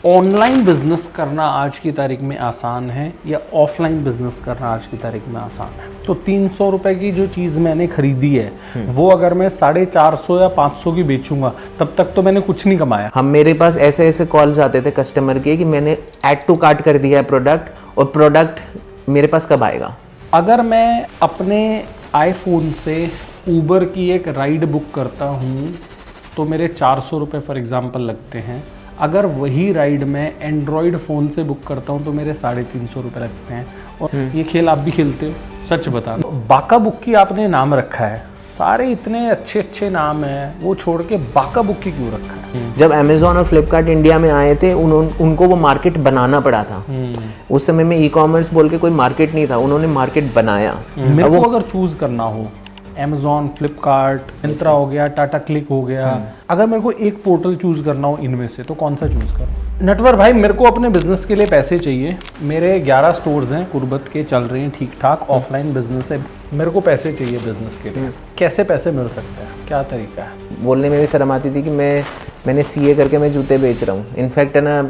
Online business करना आज की तारीख में आसान है या ऑफलाइन बिजनेस करना आज की तारीख में आसान है? तो 300 रुपए की जो चीज़ मैंने खरीदी है वो अगर मैं 450 या 500 की बेचूंगा तब तक तो मैंने कुछ नहीं कमाया। हम मेरे पास ऐसे ऐसे कॉल्स आते थे कस्टमर के कि मैंने ऐड टू कार्ट कर दिया है प्रोडक्ट और प्रोडक्ट मेरे पास कब आएगा। अगर मैं अपने आईफोन से ऊबर की एक राइड बुक करता हूँ तो मेरे 400 रुपये फॉर एग्ज़ाम्पल लगते हैं। अगर वही राइड मैं एंड्रॉयड फ़ोन से बुक करता हूँ तो मेरे 350 रुपये लगते हैं। और ये खेल आप भी खेलते हो? सच बता दो। बाका बुक्की आपने नाम रखा है, सारे इतने अच्छे अच्छे नाम हैं, वो छोड़ के बाका बुक्की क्यों रखा है? जब अमेज़ॉन और फ्लिपकार्ट इंडिया में आए थे उनको वो मार्केट बनाना पड़ा था। उस समय में ई कॉमर्स बोल के कोई मार्केट नहीं था, उन्होंने मार्केट बनाया। मेरे को अगर चूज करना हो अमेज़ॉन, फ्लिपकार्ट, मिंत्रा हो गया, टाटा क्लिक हो गया, अगर मेरे को एक पोर्टल चूज करना हो इनमें से तो कौन सा चूज करूं? नटवर भाई, मेरे को अपने बिजनेस के लिए पैसे चाहिए। मेरे 11 स्टोर्स हैं कुर्बत के, चल रहे हैं ठीक ठाक, ऑफलाइन बिजनेस है। मेरे को पैसे चाहिए बिजनेस के लिए। कैसे पैसे मिल सकते हैं, क्या तरीका है? बोलने में भी शर्म आती थी कि मैंने सीए करके मैं जूते बेच रहा हूँ। इनफैक्ट है ना,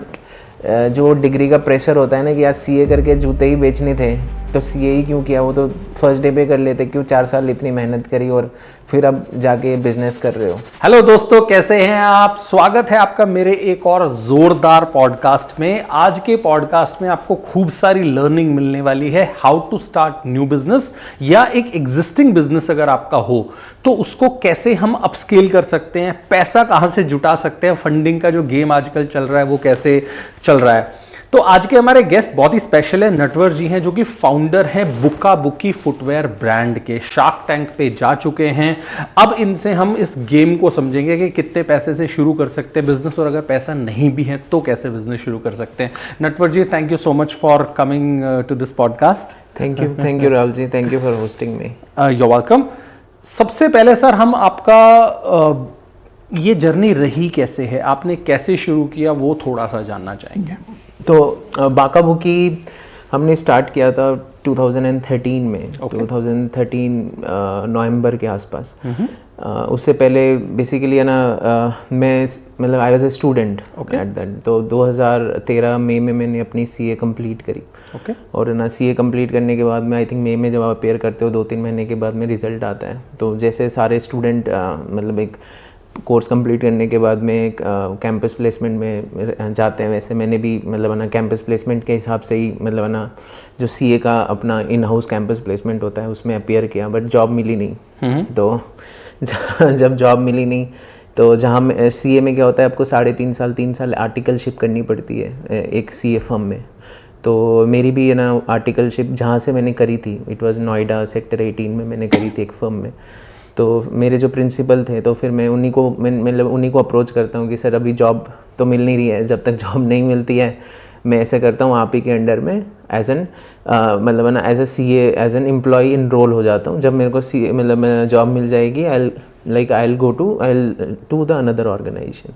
जो डिग्री का प्रेशर होता है ना कि यार सीए करके जूते ही बेचने थे तो सीए ही क्यों किया, वो तो फर्स्ट डे पे कर लेते, क्यों 4 साल इतनी मेहनत करी और फिर अब जाके बिजनेस कर रहे हो। हेलो दोस्तों, कैसे हैं आप? स्वागत है आपका मेरे एक और जोरदार पॉडकास्ट में। आज के पॉडकास्ट में आपको खूब सारी लर्निंग मिलने वाली है। How to start new business, या एक एग्जिस्टिंग बिजनेस अगर आपका हो तो उसको कैसे हम अपस्केल कर सकते हैं, पैसा कहां से जुटा सकते हैं, फंडिंग का जो गेम आजकल चल रहा है वो कैसे चल रहा है। तो आज के हमारे गेस्ट बहुत ही स्पेशल है, नटवर जी हैं, जो कि फाउंडर हैं बुका बुकी फुटवेयर ब्रांड के। शार्क टैंक पे जा चुके हैं। अब इनसे हम इस गेम को समझेंगे कि कितने पैसे से शुरू कर सकते हैं बिजनेस, और अगर पैसा नहीं भी है तो कैसे बिजनेस शुरू कर सकते हैं। Natwar ji, thank you so much for coming to this podcast. Thank you Rahul ji, thank you for hosting me. You welcome. सबसे पहले सर, हम आपका ये जर्नी रही कैसे है, आपने कैसे शुरू किया, वो थोड़ा सा जानना चाहेंगे। तो बाका बुकी हमने स्टार्ट किया था 2013 में। 2013 नवंबर के आसपास। उससे पहले बेसिकली है ना, मैं मतलब I was a student at that. तो 2013 मई में मैंने अपनी सीए कंप्लीट करी। और ना सीए कंप्लीट करने के बाद में आई थिंक मई में जब आप अपेयर करते हो 2-3 महीने के बाद में रिजल्ट आता है। तो जैसे सारे स्टूडेंट मतलब एक कोर्स कंप्लीट करने के बाद में एक कैंपस प्लेसमेंट में जाते हैं, वैसे मैंने भी मतलब ना कैंपस प्लेसमेंट के हिसाब से ही मतलब ना जो सीए का अपना इन हाउस कैंपस प्लेसमेंट होता है उसमें अपियर किया, बट जॉब मिली नहीं। तो जब जॉब मिली नहीं तो जहाँ सीए में क्या होता है, आपको 3.5 साल आर्टिकलशिप करनी पड़ती है एक सीए फर्म में। तो मेरी भी है ना आर्टिकलशिप जहाँ से मैंने करी थी, इट वाज नोएडा सेक्टर 18 में मैंने करी थी एक फर्म में। तो मेरे जो प्रिंसिपल थे, तो फिर मैं उन्हीं को अप्रोच करता हूँ कि सर अभी जॉब तो मिल नहीं रही है, जब तक जॉब नहीं मिलती है मैं ऐसे करता हूँ आप ही के अंडर में एज एन मतलब ना as a CA as an employee enrol हो जाता हूँ। जब मेरे को सीए मतलब जॉब मिल जाएगी I will go to the another organisation.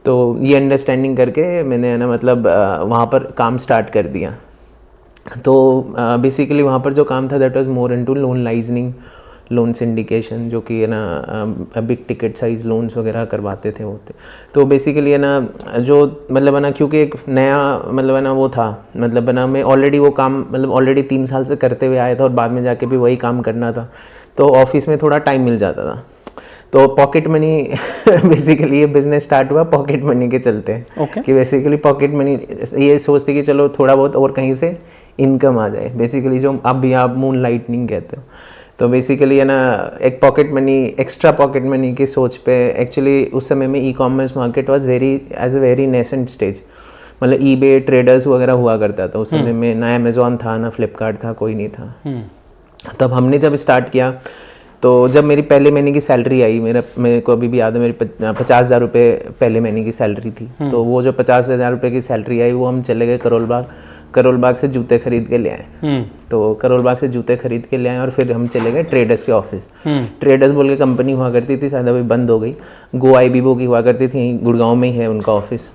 तो ये अंडरस्टैंडिंग करके मैंने है ना मतलब वहाँ पर काम स्टार्ट कर दिया। तो बेसिकली वहाँ पर जो काम था that was more into loan liaisoning, loan syndication, जो कि है ना बिग टिकट साइज लोन्स वगैरह करवाते थे होते। तो बेसिकली है ना जो मतलब है ना, क्योंकि एक नया मतलब है ना वो था, मतलब है ना मैं ऑलरेडी वो काम मतलब ऑलरेडी 3 साल से करते हुए आया था और बाद में जाके भी वही काम करना था, तो ऑफिस में थोड़ा टाइम मिल जाता था। तो पॉकेट मनी बेसिकली ये बिजनेस स्टार्ट हुआ पॉकेट मनी के चलते कि बेसिकली पॉकेट मनी ये सोचते कि चलो थोड़ा बहुत और कहीं से इनकम आ जाए, बेसिकली जो अब भी आप मून लाइटनिंग कहते हो। तो बेसिकली है ना एक pocket money, extra pocket money की सोच पे एक्चुअली उस समय में e-commerce market was as a very nascent stage. मतलब ईबे ट्रेडर्स वगैरह हुआ करता था उस समय में, ना अमेज़ॉन था ना फ्लिपकार्ट था, कोई नहीं था। तब हमने जब स्टार्ट किया तो जब मेरी पहले महीने की सैलरी आई, मेरे को अभी भी याद है, मेरी 50,000 रुपये पहले महीने की सैलरी थी। तो वो जो 50,000 रुपये की सैलरी आई वो हम चले गए करोल बाग से जूते खरीद के ले आए। तो करोल बाग से जूते खरीद के ले आए और फिर हम चले गए ट्रेडर्स के ऑफिस। ट्रेडर्स बोल के कंपनी हुआ करती थी, शायद अभी बंद हो गई, गो आई बीबो की हुआ करती थी, गुड़गांव में ही है उनका ऑफिस।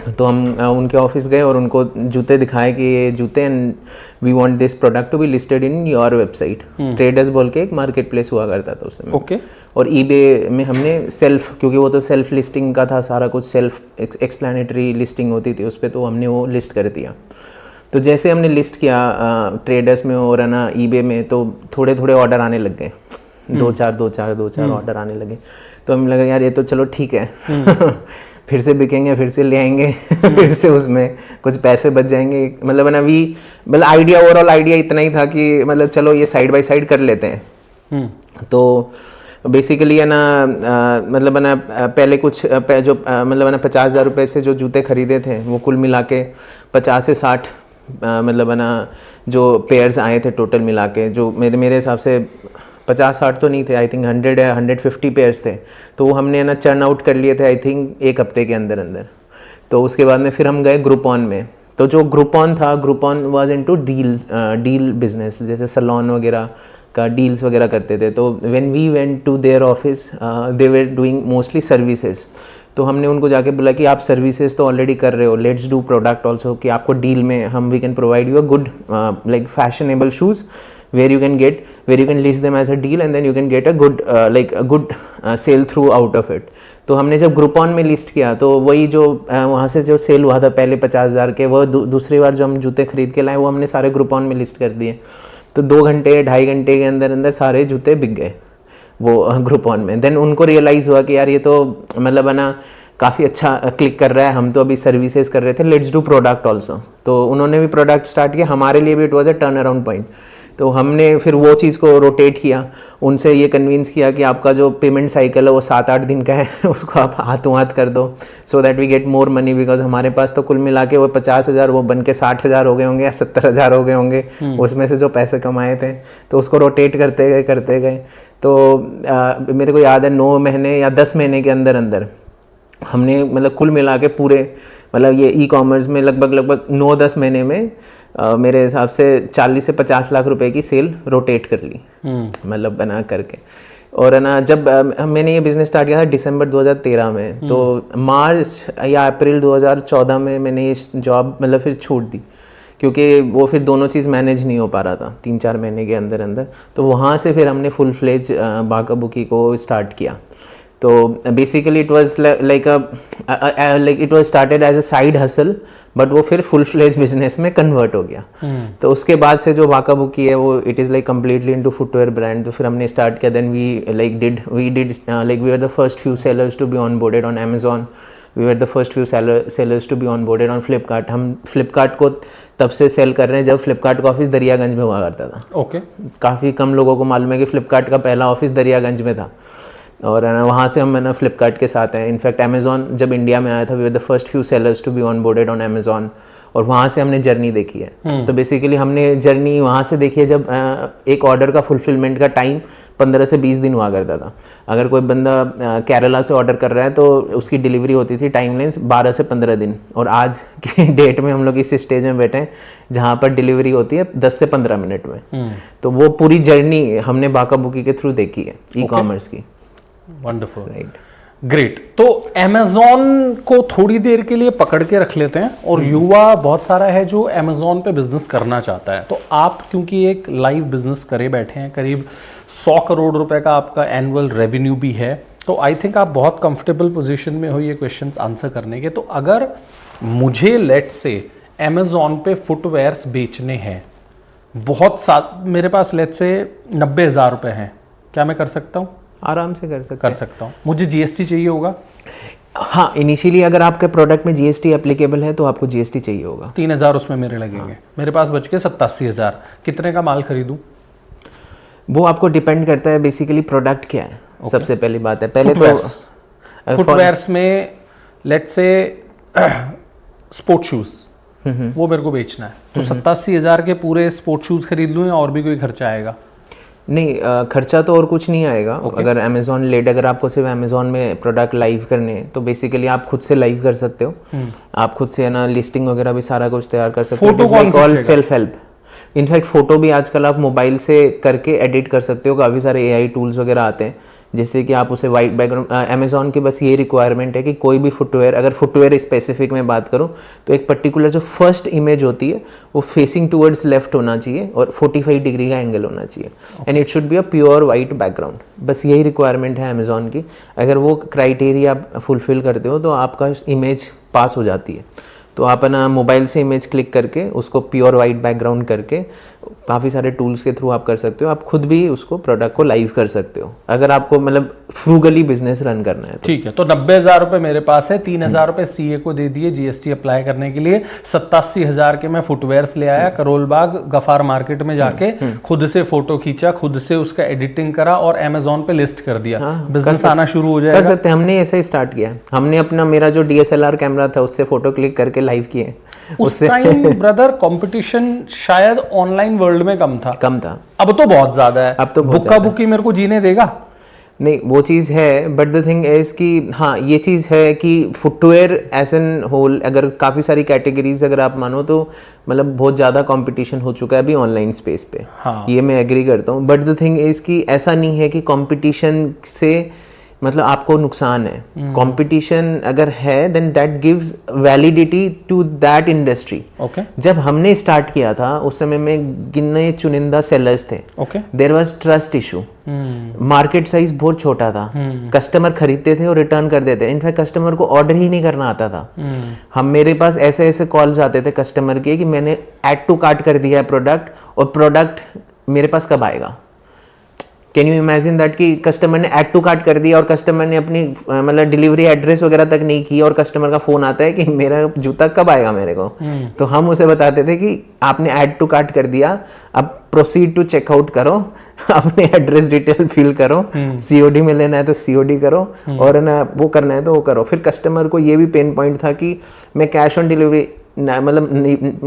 तो हम उनके ऑफिस गए और उनको जूते दिखाए कि ये जूते and we want this product to be listed in your website. Traders बोल के एक मार्केट प्लेस हुआ करता था उस समय। ओके। और ईबे में हमने सेल्फ, क्योंकि वो तो सेल्फ लिस्टिंग का था सारा कुछ, सेल्फ एक्सप्लेनेटरी लिस्टिंग होती थी उस पर, तो हमने वो लिस्ट कर दिया। तो जैसे हमने लिस्ट किया ट्रेडर्स में और है ना ईबे में, तो थोड़े थोड़े ऑर्डर आने लग गए, दो चार ऑर्डर आने लगे। तो हमें लगा यार ये तो चलो ठीक है फिर से बिकेंगे, फिर से ले आएंगे फिर से उसमें कुछ पैसे बच जाएंगे। मतलब ना मतलब आइडिया, ओवरऑल आइडिया इतना ही था कि मतलब चलो ये साइड बाय साइड कर लेते हैं। तो बेसिकली है ना मतलब ना पहले कुछ जो मतलब ना 50,000 रुपये से जो जूते खरीदे थे वो कुल मिला के 50 से 60 मतलब है ना जो पेयर्स आए थे टोटल मिला के, जो मेरे हिसाब से 50-60 तो नहीं थे, आई थिंक 100 या 150 पेयर्स थे। तो वो हमने ना चर्न आउट कर लिए थे आई थिंक एक हफ्ते के अंदर अंदर। तो उसके बाद में फिर हम गए ग्रुपॉन में। तो जो ग्रुपॉन था, Groupon was into deal business, जैसे सैलून वगैरह का डील्स वगैरह करते थे। तो when we went to their office they were doing mostly services. तो हमने उनको जाके बोला कि आप सर्विसेज तो ऑलरेडी कर रहे हो, लेट्स डू प्रोडक्ट ऑल्सो, कि आपको डील में हम we can provide you a good like fashionable shoes where you can list them as a deal and then you can get a good sale through out of it। तो हमने जब ग्रुपॉन में list किया तो वही जो वहाँ से जो सेल हुआ था पहले 50,000 के, वो दूसरी बार जो हम जूते खरीद के लाए वो हमने सारे ग्रुपॉन में लिस्ट कर दिए। तो 2 घंटे 2.5 घंटे के अंदर अंदर सारे जूते बिक गए वो ग्रुपॉन में। देन उनको रियलाइज़ हुआ कि यार ये तो मतलब है ना काफ़ी अच्छा क्लिक कर रहा है, हम तो अभी सर्विसेज कर रहे थे, लेट्स डू प्रोडक्ट ऑल्सो। तो उन्होंने भी प्रोडक्ट स्टार्ट किया, हमारे लिए भी it was a turn around point. तो हमने फिर वो चीज़ को रोटेट किया, उनसे ये कन्विंस किया कि आपका जो पेमेंट साइकिल है वो 7-8 दिन का है उसको आप हाथों हाथ कर दो, so that we get more money. Because हमारे पास तो कुल मिला के वो 50,000 वो बन के 60,000 हो गए होंगे या 70,000 हो गए होंगे उसमें से जो पैसे कमाए थे। तो उसको रोटेट करते गए। तो मेरे को याद है 9 महीने या 10 महीने के अंदर अंदर हमने मतलब कुल मिला के पूरे मतलब ये ई कॉमर्स में लगभग 9-10 महीने में मेरे हिसाब से 40 से 50 लाख रुपए की सेल रोटेट कर ली, मतलब बना करके। और है ना जब मैंने ये बिज़नेस स्टार्ट किया था दिसंबर 2013 में, तो मार्च या अप्रैल 2014 में मैंने ये जॉब मतलब फिर छोड़ दी, क्योंकि वो फिर दोनों चीज़ मैनेज नहीं हो पा रहा था 3-4 महीने के अंदर अंदर। तो वहाँ से फिर हमने फुल फ्लेज बाका बुकी को स्टार्ट किया। तो basically it was like it was started as a side hustle, but वो फिर फुल फ्लेज बिजनेस में कन्वर्ट हो गया। तो उसके बाद से जो बाका बुकी है वो it is like completely into footwear brand. तो फिर हमने स्टार्ट किया, then we are the first few sellers to be onboarded on Amazon, we are the first few sellers to be onboarded on Flipkart. हम फ्लिपकार्ट को तब से cell कर रहे हैं जब फ्लिपकार्ट का ऑफिस दरियागंज में हुआ करता था। ओके। काफ़ी कम लोगों को मालूम है कि फ्लिपकार्ट का पहला ऑफिस दरियागंज में था, और वहाँ से हम फ्लिपकार्ट के साथ हैं। इनफैक्ट अमेजॉन जब इंडिया में आया था, we were the first few sellers to be onboarded on Amazon, और वहाँ से हमने जर्नी देखी है। तो बेसिकली हमने जर्नी वहाँ से देखी है जब एक ऑर्डर का फुलफिलमेंट का टाइम 15 से 20 दिन हुआ करता था। अगर कोई बंदा केरला से ऑर्डर कर रहा है तो उसकी डिलीवरी होती थी टाइम लेंस 12 से 15 दिन, और आज की डेट में हम लोग इस स्टेज में बैठे हैं जहाँ पर डिलीवरी होती है 10 से 15 मिनट में। तो वो पूरी जर्नी हमने बाका बुकी के थ्रू देखी है ई कॉमर्स की। Wonderful, right, great. तो अमेजॉन को थोड़ी देर के लिए पकड़ के रख लेते हैं, और युवा बहुत सारा है जो अमेजॉन पे बिजनेस करना चाहता है। तो आप क्योंकि एक लाइव बिजनेस करे बैठे हैं, करीब 100 करोड़ रुपए का आपका एनुअल रेवेन्यू भी है, तो आई थिंक आप बहुत कंफर्टेबल पोजीशन में हो ये क्वेश्चंस आंसर करने के। तो अगर मुझे लेट से अमेजॉन पे फुटवेयर्स बेचने हैं, मेरे पास लेट से 90,000 रुपए हैं, क्या मैं कर सकता हूँ? आराम से कर सकता हूँ। मुझे जीएसटी चाहिए होगा? हाँ, इनिशियली अगर आपके प्रोडक्ट में जीएसटी एप्लीकेबल है तो आपको जीएसटी चाहिए होगा। 3,000 उसमें मेरे लगेंगे। हाँ। मेरे पास बच के 87,000। कितने का माल खरीदूं? वो आपको डिपेंड करता है बेसिकली प्रोडक्ट क्या है। Okay. सबसे पहली बात है, पहले तो फुटवेयर्स में लेट्स से स्पोर्ट शूज, वो मेरे को बेचना है, तो 87,000 के पूरे स्पोर्ट शूज खरीद लूँ या और भी कोई खर्चा आएगा? नहीं, खर्चा तो और कुछ नहीं आएगा। Okay. अगर अमेजॉन लेड, अगर आपको सिर्फ अमेजॉन में प्रोडक्ट लाइव करने हैं तो बेसिकली आप खुद से लाइव कर सकते हो। आप खुद से है ना लिस्टिंग वगैरह भी सारा कुछ तैयार कर सकते हो। All self help. In fact photo भी आजकल आप मोबाइल से करके एडिट कर सकते हो। काफ़ी सारे एआई टूल्स वगैरह आते हैं जैसे कि आप उसे वाइट बैकग्राउंड, अमेजोन की बस ये रिक्वायरमेंट है कि कोई भी फुटवेयर, अगर फुटवेयर स्पेसिफिक में बात करूँ तो एक पर्टिकुलर जो फर्स्ट इमेज होती है वो फेसिंग टूवर्ड्स लेफ्ट होना चाहिए और 45 डिग्री का एंगल होना चाहिए and it should be a pure white background. बस यही रिक्वायरमेंट है अमेजोन की। अगर वो क्राइटेरिया आप फुलफिल करते हो तो आपका इमेज पास हो जाती है। तो आप ना मोबाइल से इमेज क्लिक करके उसको प्योर वाइट बैकग्राउंड करके काफ़ी सारे टूल्स के थ्रू आप कर सकते हो। आप खुद भी उसको प्रोडक्ट को लाइव कर सकते हो अगर आपको मतलब फ्रूगली बिजनेस रन करना है। ठीक है, तो 90,000 रुपए मेरे पास है, 3,000 रुपए सीए को दे दिए जीएसटी अप्लाई करने के लिए, 87,000 के मैं फुटवेयर्स ले आया करोल बाग गफार मार्केट में जाके, खुद से फोटो खींचा, खुद से उसका एडिटिंग करा और अमेजोन पे लिस्ट कर दिया, बिजनेस आना शुरू हो जाएगा। कर सकते हैं, हमने ऐसे ही स्टार्ट किया। हमने अपना मेरा जो DSLR कैमरा था उससे फोटो क्लिक करके लाइव किए। उस टाइम ब्रदर कंपटीशन शायद ऑनलाइन वर्ल्ड में कम था। अब तो बहुत ज्यादा है। अब तो बुक्का बुक्की मेरे को जीने देगा? नहीं, वो चीज़ है, बट द थिंग इज कि हाँ ये चीज़ है कि फुटवेयर एज एन होल अगर काफ़ी सारी कैटेगरीज अगर आप मानो तो मतलब बहुत ज़्यादा कंपटीशन हो चुका है अभी ऑनलाइन स्पेस पे। हाँ। ये मैं एग्री करता हूँ, बट द थिंग इज कि ऐसा नहीं है कि कंपटीशन से मतलब आपको नुकसान है। कंपटीशन अगर है then that gives validity to that industry. Okay. जब हमने स्टार्ट किया था उस समय में गिने चुनिंदा सेलर्स थे। Okay. There was trust issue, market size बहुत छोटा था, कस्टमर खरीदते थे और रिटर्न कर देते। इनफैक्ट कस्टमर को ऑर्डर ही नहीं करना आता था। हम मेरे पास ऐसे ऐसे कॉल्स आते थे कस्टमर के कि मैंने ऐड टू कार्ट कर दिया है प्रोडक्ट और प्रोडक्ट मेरे पास कब आएगा। कैन यू इमेजिन दैट कि कस्टमर ने ऐड टू कार्ट कर दिया और कस्टमर ने अपनी मतलब डिलीवरी एड्रेस वगैरह तक नहीं की और कस्टमर का फोन आता है कि मेरा जूता कब आएगा मेरे को। तो हम उसे बताते थे कि आपने ऐड टू कार्ट कर दिया, अब प्रोसीड टू चेकआउट करो, अपने एड्रेस डिटेल फिल करो, COD में लेना है तो COD करो और ना वो करना है तो वो करो। फिर कस्टमर को ये भी पेन पॉइंट था कि मैं कैश ऑन डिलीवरी मतलब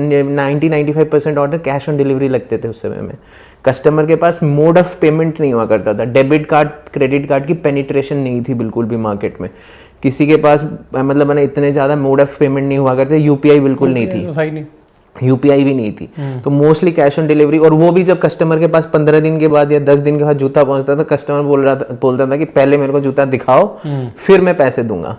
90-95% ऑर्डर कैश ऑन डिलीवरी लगते थे उस समय में। कस्टमर के पास मोड ऑफ पेमेंट नहीं हुआ करता था, डेबिट कार्ड क्रेडिट कार्ड की पेनिट्रेशन नहीं थी बिल्कुल भी मार्केट में। किसी के पास मतलब इतने ज़्यादा मोड ऑफ पेमेंट नहीं हुआ करते, UPI बिल्कुल नहीं थी, UPI भी नहीं थी। तो मोस्टली कैश ऑन डिलीवरी, और वो भी जब कस्टमर के पास 15 दिन के बाद या 10 दिन के बाद जूता पहुंचता था, कस्टमर बोलता था कि पहले मेरे को जूता दिखाओ फिर मैं पैसे दूंगा।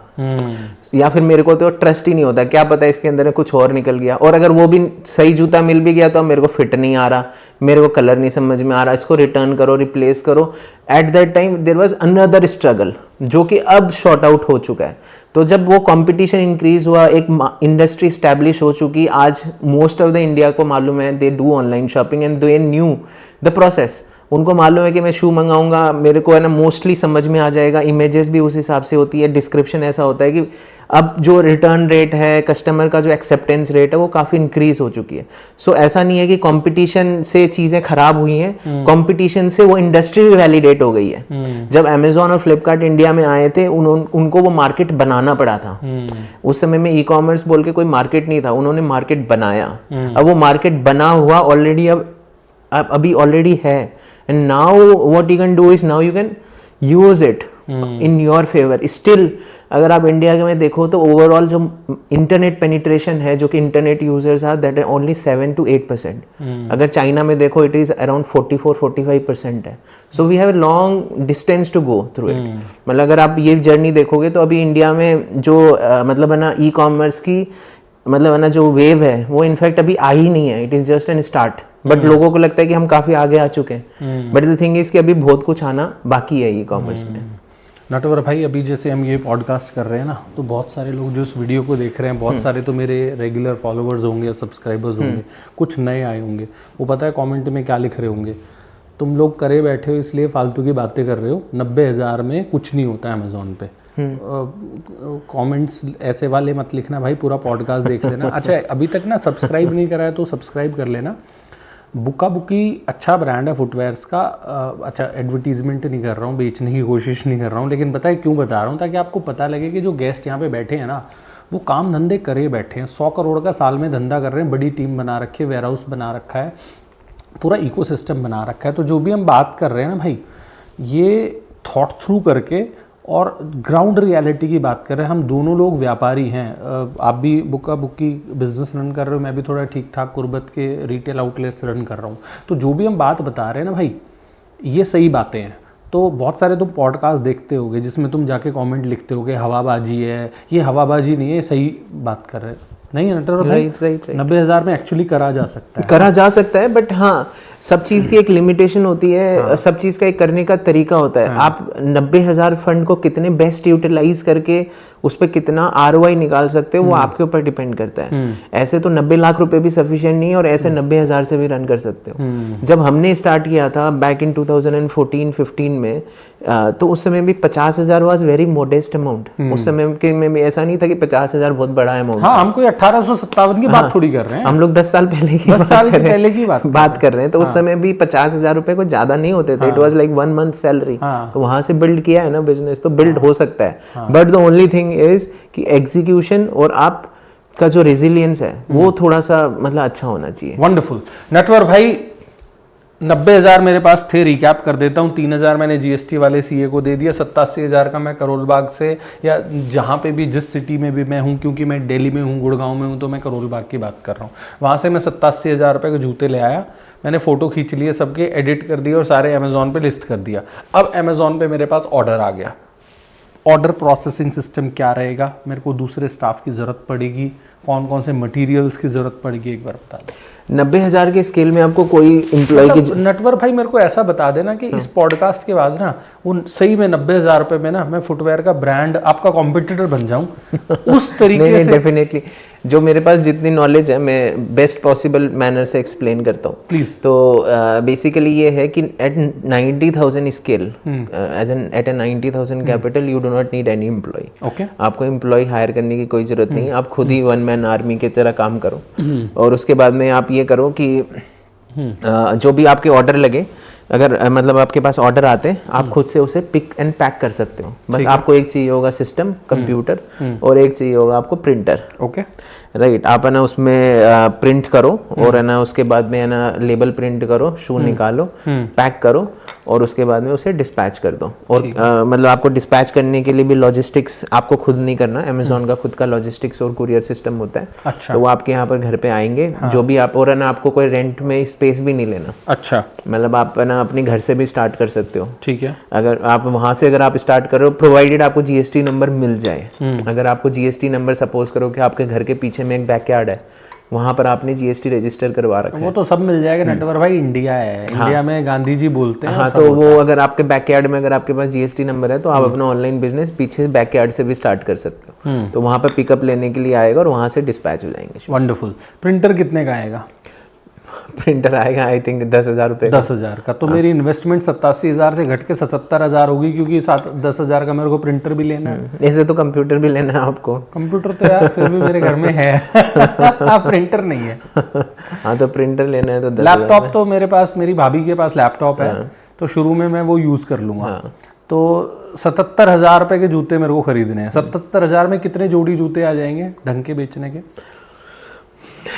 या फिर मेरे को तो ट्रस्ट ही नहीं होता, क्या पता इसके अंदर कुछ और निकल गया, और अगर वो भी सही जूता मिल भी गया तो मेरे को फिट नहीं आ रहा, मेरे को कलर नहीं समझ में आ रहा, इसको रिटर्न करो, रिप्लेस करो। At that time there was another struggle जो कि अब शॉर्ट आउट हो चुका है। तो जब वो कंपटीशन इंक्रीज हुआ, एक इंडस्ट्री स्टैब्लिश हो चुकी, आज मोस्ट ऑफ द इंडिया को मालूम है they do online shopping and they knew the process. उनको मालूम है कि मैं शू मंगाऊंगा, मेरे को है ना मोस्टली समझ में आ जाएगा, इमेजेस भी उस हिसाब से होती है, डिस्क्रिप्शन ऐसा होता है कि अब जो रिटर्न रेट है, कस्टमर का जो एक्सेप्टेंस रेट है वो काफ़ी इंक्रीज हो चुकी है। सो ऐसा नहीं है कि कंपटीशन से चीज़ें खराब हुई हैं, कंपटीशन से वो इंडस्ट्री भी वैलिडेट हो गई है। जब अमेजोन और फ्लिपकार्ट इंडिया में आए थे उनको वो मार्केट बनाना पड़ा था। उस समय में ई-कॉमर्स बोल के कोई मार्केट नहीं था, उन्होंने मार्केट बनाया। अब वो मार्केट बना हुआ ऑलरेडी अभी ऑलरेडी है, and now what you can do is now you can use it in your favor. Still अगर आप इंडिया में देखो तो ओवरऑल जो इंटरनेट पेनिट्रेशन है, जो कि इंटरनेट यूजर्स आर, दैट है ओनली 7 to 8%। अगर चाइना में देखो इट इज अराउंड 44-45% है। So we have long distance to go through it. मतलब अगर आप ये जर्नी देखोगे तो अभी इंडिया में जो मतलब है ना ई-कॉमर्स की मतलब है ना जो वेव है वो इनफैक्ट अभी आई ही नहीं है, it is just an start. But लोगों को लगता है कि हम काफी आगे आ चुके हैं, बट द थिंग इज कि अभी बहुत कुछ आना बाकी है ई कॉमर्स में। नटवर भाई, अभी जैसे हम ये पॉडकास्ट कर रहे हैं ना, तो बहुत सारे लोग जो इस वीडियो को देख रहे हैं, बहुत सारे तो मेरे रेगुलर फॉलोअर्स होंगे, सब्सक्राइबर्स होंगे, कुछ नए आए होंगे। वो पता है कमेंट में क्या लिख रहे होंगे, तुम लोग करे बैठे हो इसलिए फालतू की बातें कर रहे हो, 90,000 में कुछ नहीं होता है अमेजोन पे। कमेंट्स ऐसे वाले मत लिखना भाई, पूरा पॉडकास्ट देख लेना। अच्छा, अभी तक ना सब्सक्राइब नहीं करा है तो सब्सक्राइब कर लेना। बुक्का बुक्की अच्छा ब्रांड है फुटवेयर्स का। अच्छा, एडवर्टीजमेंट नहीं कर रहा हूँ, बेचने की कोशिश नहीं कर रहा हूँ, लेकिन बताए क्यों बता रहा हूँ, ताकि आपको पता लगे कि जो गेस्ट यहाँ पे बैठे हैं ना, वो काम धंधे करे बैठे हैं, 100 करोड़ का साल में धंधा कर रहे हैं, बड़ी टीम बना रखी है, वेयर हाउस बना रखा है, पूरा इकोसिस्टम बना रखा है। तो जो भी हम बात कर रहे हैं ना भाई, ये थॉट थ्रू करके और ग्राउंड रियलिटी की बात कर रहे हैं। हम दोनों लोग व्यापारी हैं, आप भी बुक्का बुक्की बिजनेस रन कर रहे हो, मैं भी थोड़ा ठीक ठाक कुर्बत के रिटेल आउटलेट्स रन कर रहा हूँ। तो जो भी हम बात बता रहे हैं ना भाई, ये सही बातें हैं। तो बहुत सारे तुम पॉडकास्ट देखते होगे जिसमें तुम जाके कमेंट लिखते होगे हवाबाजी है, ये हवाबाजी नहीं है, सही बात कर रहे नहीं है नटवर भाई। राइट 90,000 में एक्चुअली करा जा सकता है, करा जा सकता है, बट हाँ सब चीज़ की एक लिमिटेशन होती है। हाँ। सब चीज़ का एक करने का तरीका होता है। हाँ। आप 90,000 फंड को कितने बेस्ट यूटिलाइज करके उस पर कितना ROI निकाल सकते हो वो आपके ऊपर डिपेंड करता है। ऐसे तो 90 लाख रुपए भी सफिशिएंट नहीं है और ऐसे 90,000 से भी रन कर सकते हो। जब हमने स्टार्ट किया था बैक इन 2014-15 में, तो उस समय भी 50,000 वाज वेरी मोडेस्ट अमाउंट। उस समय के में भी ऐसा नहीं था कि 50,000 बहुत बड़ा अमाउंट। हाँ, हम कोई 1857 की बात थोड़ी कर रहे हैं, हम लोग 10 साल पहले की 10 साल पहले की बात कर रहे हैं। तो उस समय भी 50,000 रुपए को ज्यादा नहीं होते थे। It was like 1 month salary. तो वहां से बिल्ड किया है ना बिजनेस, तो बिल्ड हो सकता है। But the only thing is कि एग्जीक्यूशन और आप का जो रेजिलियंस है वो थोड़ा सा मतलब अच्छा होना चाहिए। वंडरफुल नटवर भाई, 90,000 मेरे पास थे, रिकैप कर देता हूँ। 3,000 मैंने GST वाले CA को दे दिया, 87,000 का मैं करोल बाग से या जहाँ पे भी जिस सिटी में भी मैं हूँ, क्योंकि मैं दिल्ली में हूँ, गुड़गांव में हूँ, तो मैं करोल बाग की बात कर रहा हूँ। वहाँ से मैं 87,000 रुपये के जूते ले आया, मैंने फ़ोटो खींच लिए, सबके एडिट कर दिए और सारे अमेज़ॉन पे लिस्ट कर दिया। अब अमेज़ॉन पे मेरे पास ऑर्डर आ गया। ऑर्डर प्रोसेसिंग सिस्टम क्या रहेगा, मेरे को दूसरे स्टाफ की ज़रूरत पड़ेगी, कौन कौन से मटेरियल्स की ज़रूरत पड़ेगी, एक बार बता दो। 90,000 के स्केल में आपको कोई एम्प्लॉय की नटवर भाई मेरे को ऐसा बता देना कि इस पॉडकास्ट के बाद ना उन सही में 90,000 रुपए में ना मैं फुटवेयर का ब्रांड आपका कॉम्पिटिटर बन जाऊं उस तरीके से। डेफिनेटली जो मेरे पास जितनी नॉलेज है मैं बेस्ट पॉसिबल मैनर से एक्सप्लेन करता हूँ प्लीज। तो बेसिकली ये है कि at 90,000 scale as an at a 90,000 capital you do not need any employ. Okay, आपको एम्प्लॉय हायर करने की कोई जरूरत नहीं है। आप खुद ही 1 मैन आर्मी की तरह काम करो और उसके बाद में आप ये करो कि जो भी आपके ऑर्डर लगे, अगर मतलब आपके पास ऑर्डर आते हैं आप खुद से उसे पिक एंड पैक कर सकते हो। बस आपको एक चाहिए होगा सिस्टम, कंप्यूटर और एक चाहिए होगा आपको प्रिंटर। ओके राइट, आप है ना उसमें प्रिंट करो और है ना उसके बाद में है ना लेबल प्रिंट करो, शू निकालो, पैक करो और उसके बाद में उसे डिस्पैच कर दो। और मतलब आपको डिस्पैच करने के लिए भी लॉजिस्टिक्स आपको खुद नहीं करना, अमेज़ॉन का खुद का लॉजिस्टिक्स और कुरियर सिस्टम होता है। अच्छा, तो वो आपके यहाँ पर घर पे आएंगे। जो भी आप, और है ना आपको कोई रेंट में स्पेस भी नहीं लेना। अच्छा, मतलब आप है ना अपने घर से भी स्टार्ट कर सकते हो। ठीक है, अगर आप वहां से अगर आप स्टार्ट करो, प्रोवाइडेड आपको GST नंबर मिल जाए। अगर आपको GST नंबर, सपोज करो कि आपके घर के पीछे में एक बैकयार्ड है, वहां पर आपने GST रजिस्टर करवा रखा है, वो तो सब मिल जाएगा नटवर भाई। इंडिया है, इंडिया में गांधी जी बोलते हैं। हाँ, तो वो अगर आपके बैकयार्ड में अगर आपके पास GST नंबर है तो आप अपना ऑनलाइन बिजनेस पीछे बैकयार्ड से भी स्टार्ट कर सकते हो। तो वहां पर पिकअप लेने के लिए आएगा और वहां से डिस्पैच हो जाएंगे। वंडरफुल। प्रिंटर कितने का आएगा? प्रिंटर आएगा आई थिंक 10,000 रुपये। 10,000 का। तो मेरी इन्वेस्टमेंट 87,000 से घट के 77,000 होगी, क्योंकि 10,000 का मेरे को प्रिंटर भी लेना है। ऐसे तो कंप्यूटर भी लेना है आपको। कंप्यूटर तो यार फिर भी मेरे घर में है प्रिंटर नहीं है। हाँ, तो प्रिंटर लेना है तो 10,000। लैपटॉप तो मेरे पास, मेरी भाभी के पास लैपटॉप है, तो शुरू में मैं वो यूज कर लूंगा। तो 77,000 रुपए के जूते मेरे को खरीदने हैं। 77,000 में कितने जोड़ी जूते आ जाएंगे ढंग के बेचने के?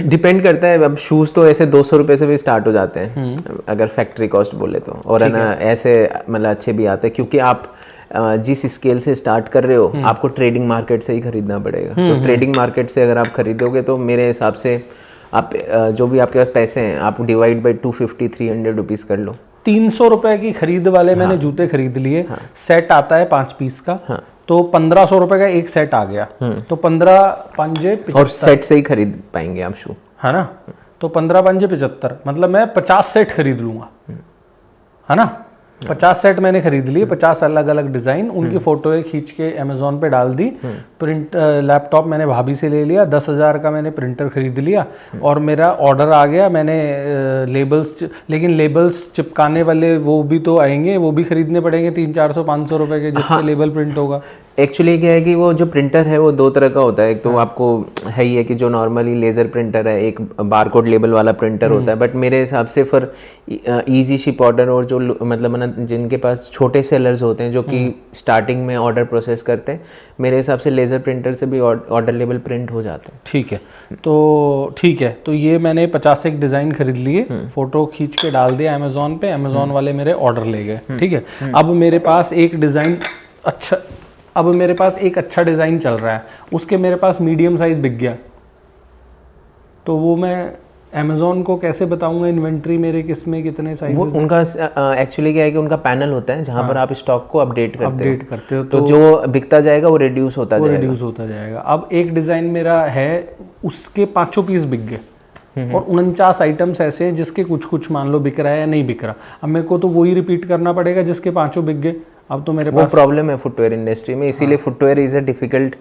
डिपेंड करता है। अब शूज तो ऐसे 200 रुपए से भी स्टार्ट हो जाते हैं अगर फैक्ट्री कॉस्ट बोले तो, और है ना ऐसे मतलब अच्छे भी आते हैं, क्योंकि आप जिस स्केल से स्टार्ट कर रहे हो आपको ट्रेडिंग मार्केट से ही खरीदना पड़ेगा। तो ट्रेडिंग मार्केट से अगर आप खरीदोगे तो मेरे हिसाब से आप जो भी आपके पास पैसे हैं आप डिवाइड बाई 250-300 रुपीज़ कर लो। 300 रुपए की खरीद वाले मैंने जूते खरीद लिए। सेट आता है 5 पीस का, तो 1,500 रुपए का एक सेट आ गया। तो 15 पंजे 75, और सेट से ही खरीद पाएंगे आप शू, है ना? तो 15 पंजे 75, मतलब मैं 50 सेट खरीद लूंगा, है ना? 50 सेट मैंने खरीद लिए, 50 अलग अलग डिजाइन, उनकी फोटो खींच के अमेजोन पे डाल दी। प्रिंट लैपटॉप मैंने भाभी से ले लिया, 10,000 का मैंने प्रिंटर खरीद लिया और मेरा ऑर्डर आ गया। मैंने लेबल्स, लेकिन लेबल्स चिपकाने वाले वो भी तो आएंगे, वो भी खरीदने पड़ेंगे 300-400-500 रुपए के, जिसपे लेबल प्रिंट होगा। एक्चुअली क्या है कि वो जो प्रिंटर है वो 2 तरह का होता है। एक तो आपको है ही है कि जो नॉर्मली लेजर प्रिंटर है, एक बारकोड लेबल वाला प्रिंटर होता है। बट मेरे हिसाब से फिर इजी शिप ऑर्डर और जो मतलब ना जिनके पास छोटे सेलर्स होते हैं जो कि स्टार्टिंग में ऑर्डर प्रोसेस करते हैं, मेरे हिसाब से लेजर प्रिंटर से भी ऑर्डर लेबल प्रिंट हो जाते हैं। ठीक है, तो ठीक है, तो ये मैंने 50 एक डिज़ाइन खरीद लिए, फोटो खींच के डाल दिया अमेजोन पे, अमेजोन वाले मेरे ऑर्डर ले गए। ठीक है, अब मेरे पास एक डिज़ाइन अच्छा डिज़ाइन चल रहा है, उसके मेरे पास मीडियम साइज बिक गया, तो वो मैं अमेजोन को कैसे बताऊंगा इन्वेंट्री मेरे किस में कितने साइज? वो उनका एक्चुअली क्या है कि उनका पैनल होता है जहाँ पर आप स्टॉक को अपडेट करते हो तो जो बिकता जाएगा वो रिड्यूस होता जाएगा। अब एक डिज़ाइन मेरा है, उसके 5 पीस बिक गए और 49 आइटम्स ऐसे हैं जिसके कुछ कुछ मान लो बिक रहा है या नहीं बिक रहा। अब मेरे को तो वही रिपीट करना पड़ेगा जिसके 5 बिक गए। अब तो मेरे पास प्रॉब्लम है फुटवेयर इंडस्ट्री में, इसीलिए footwear is a difficult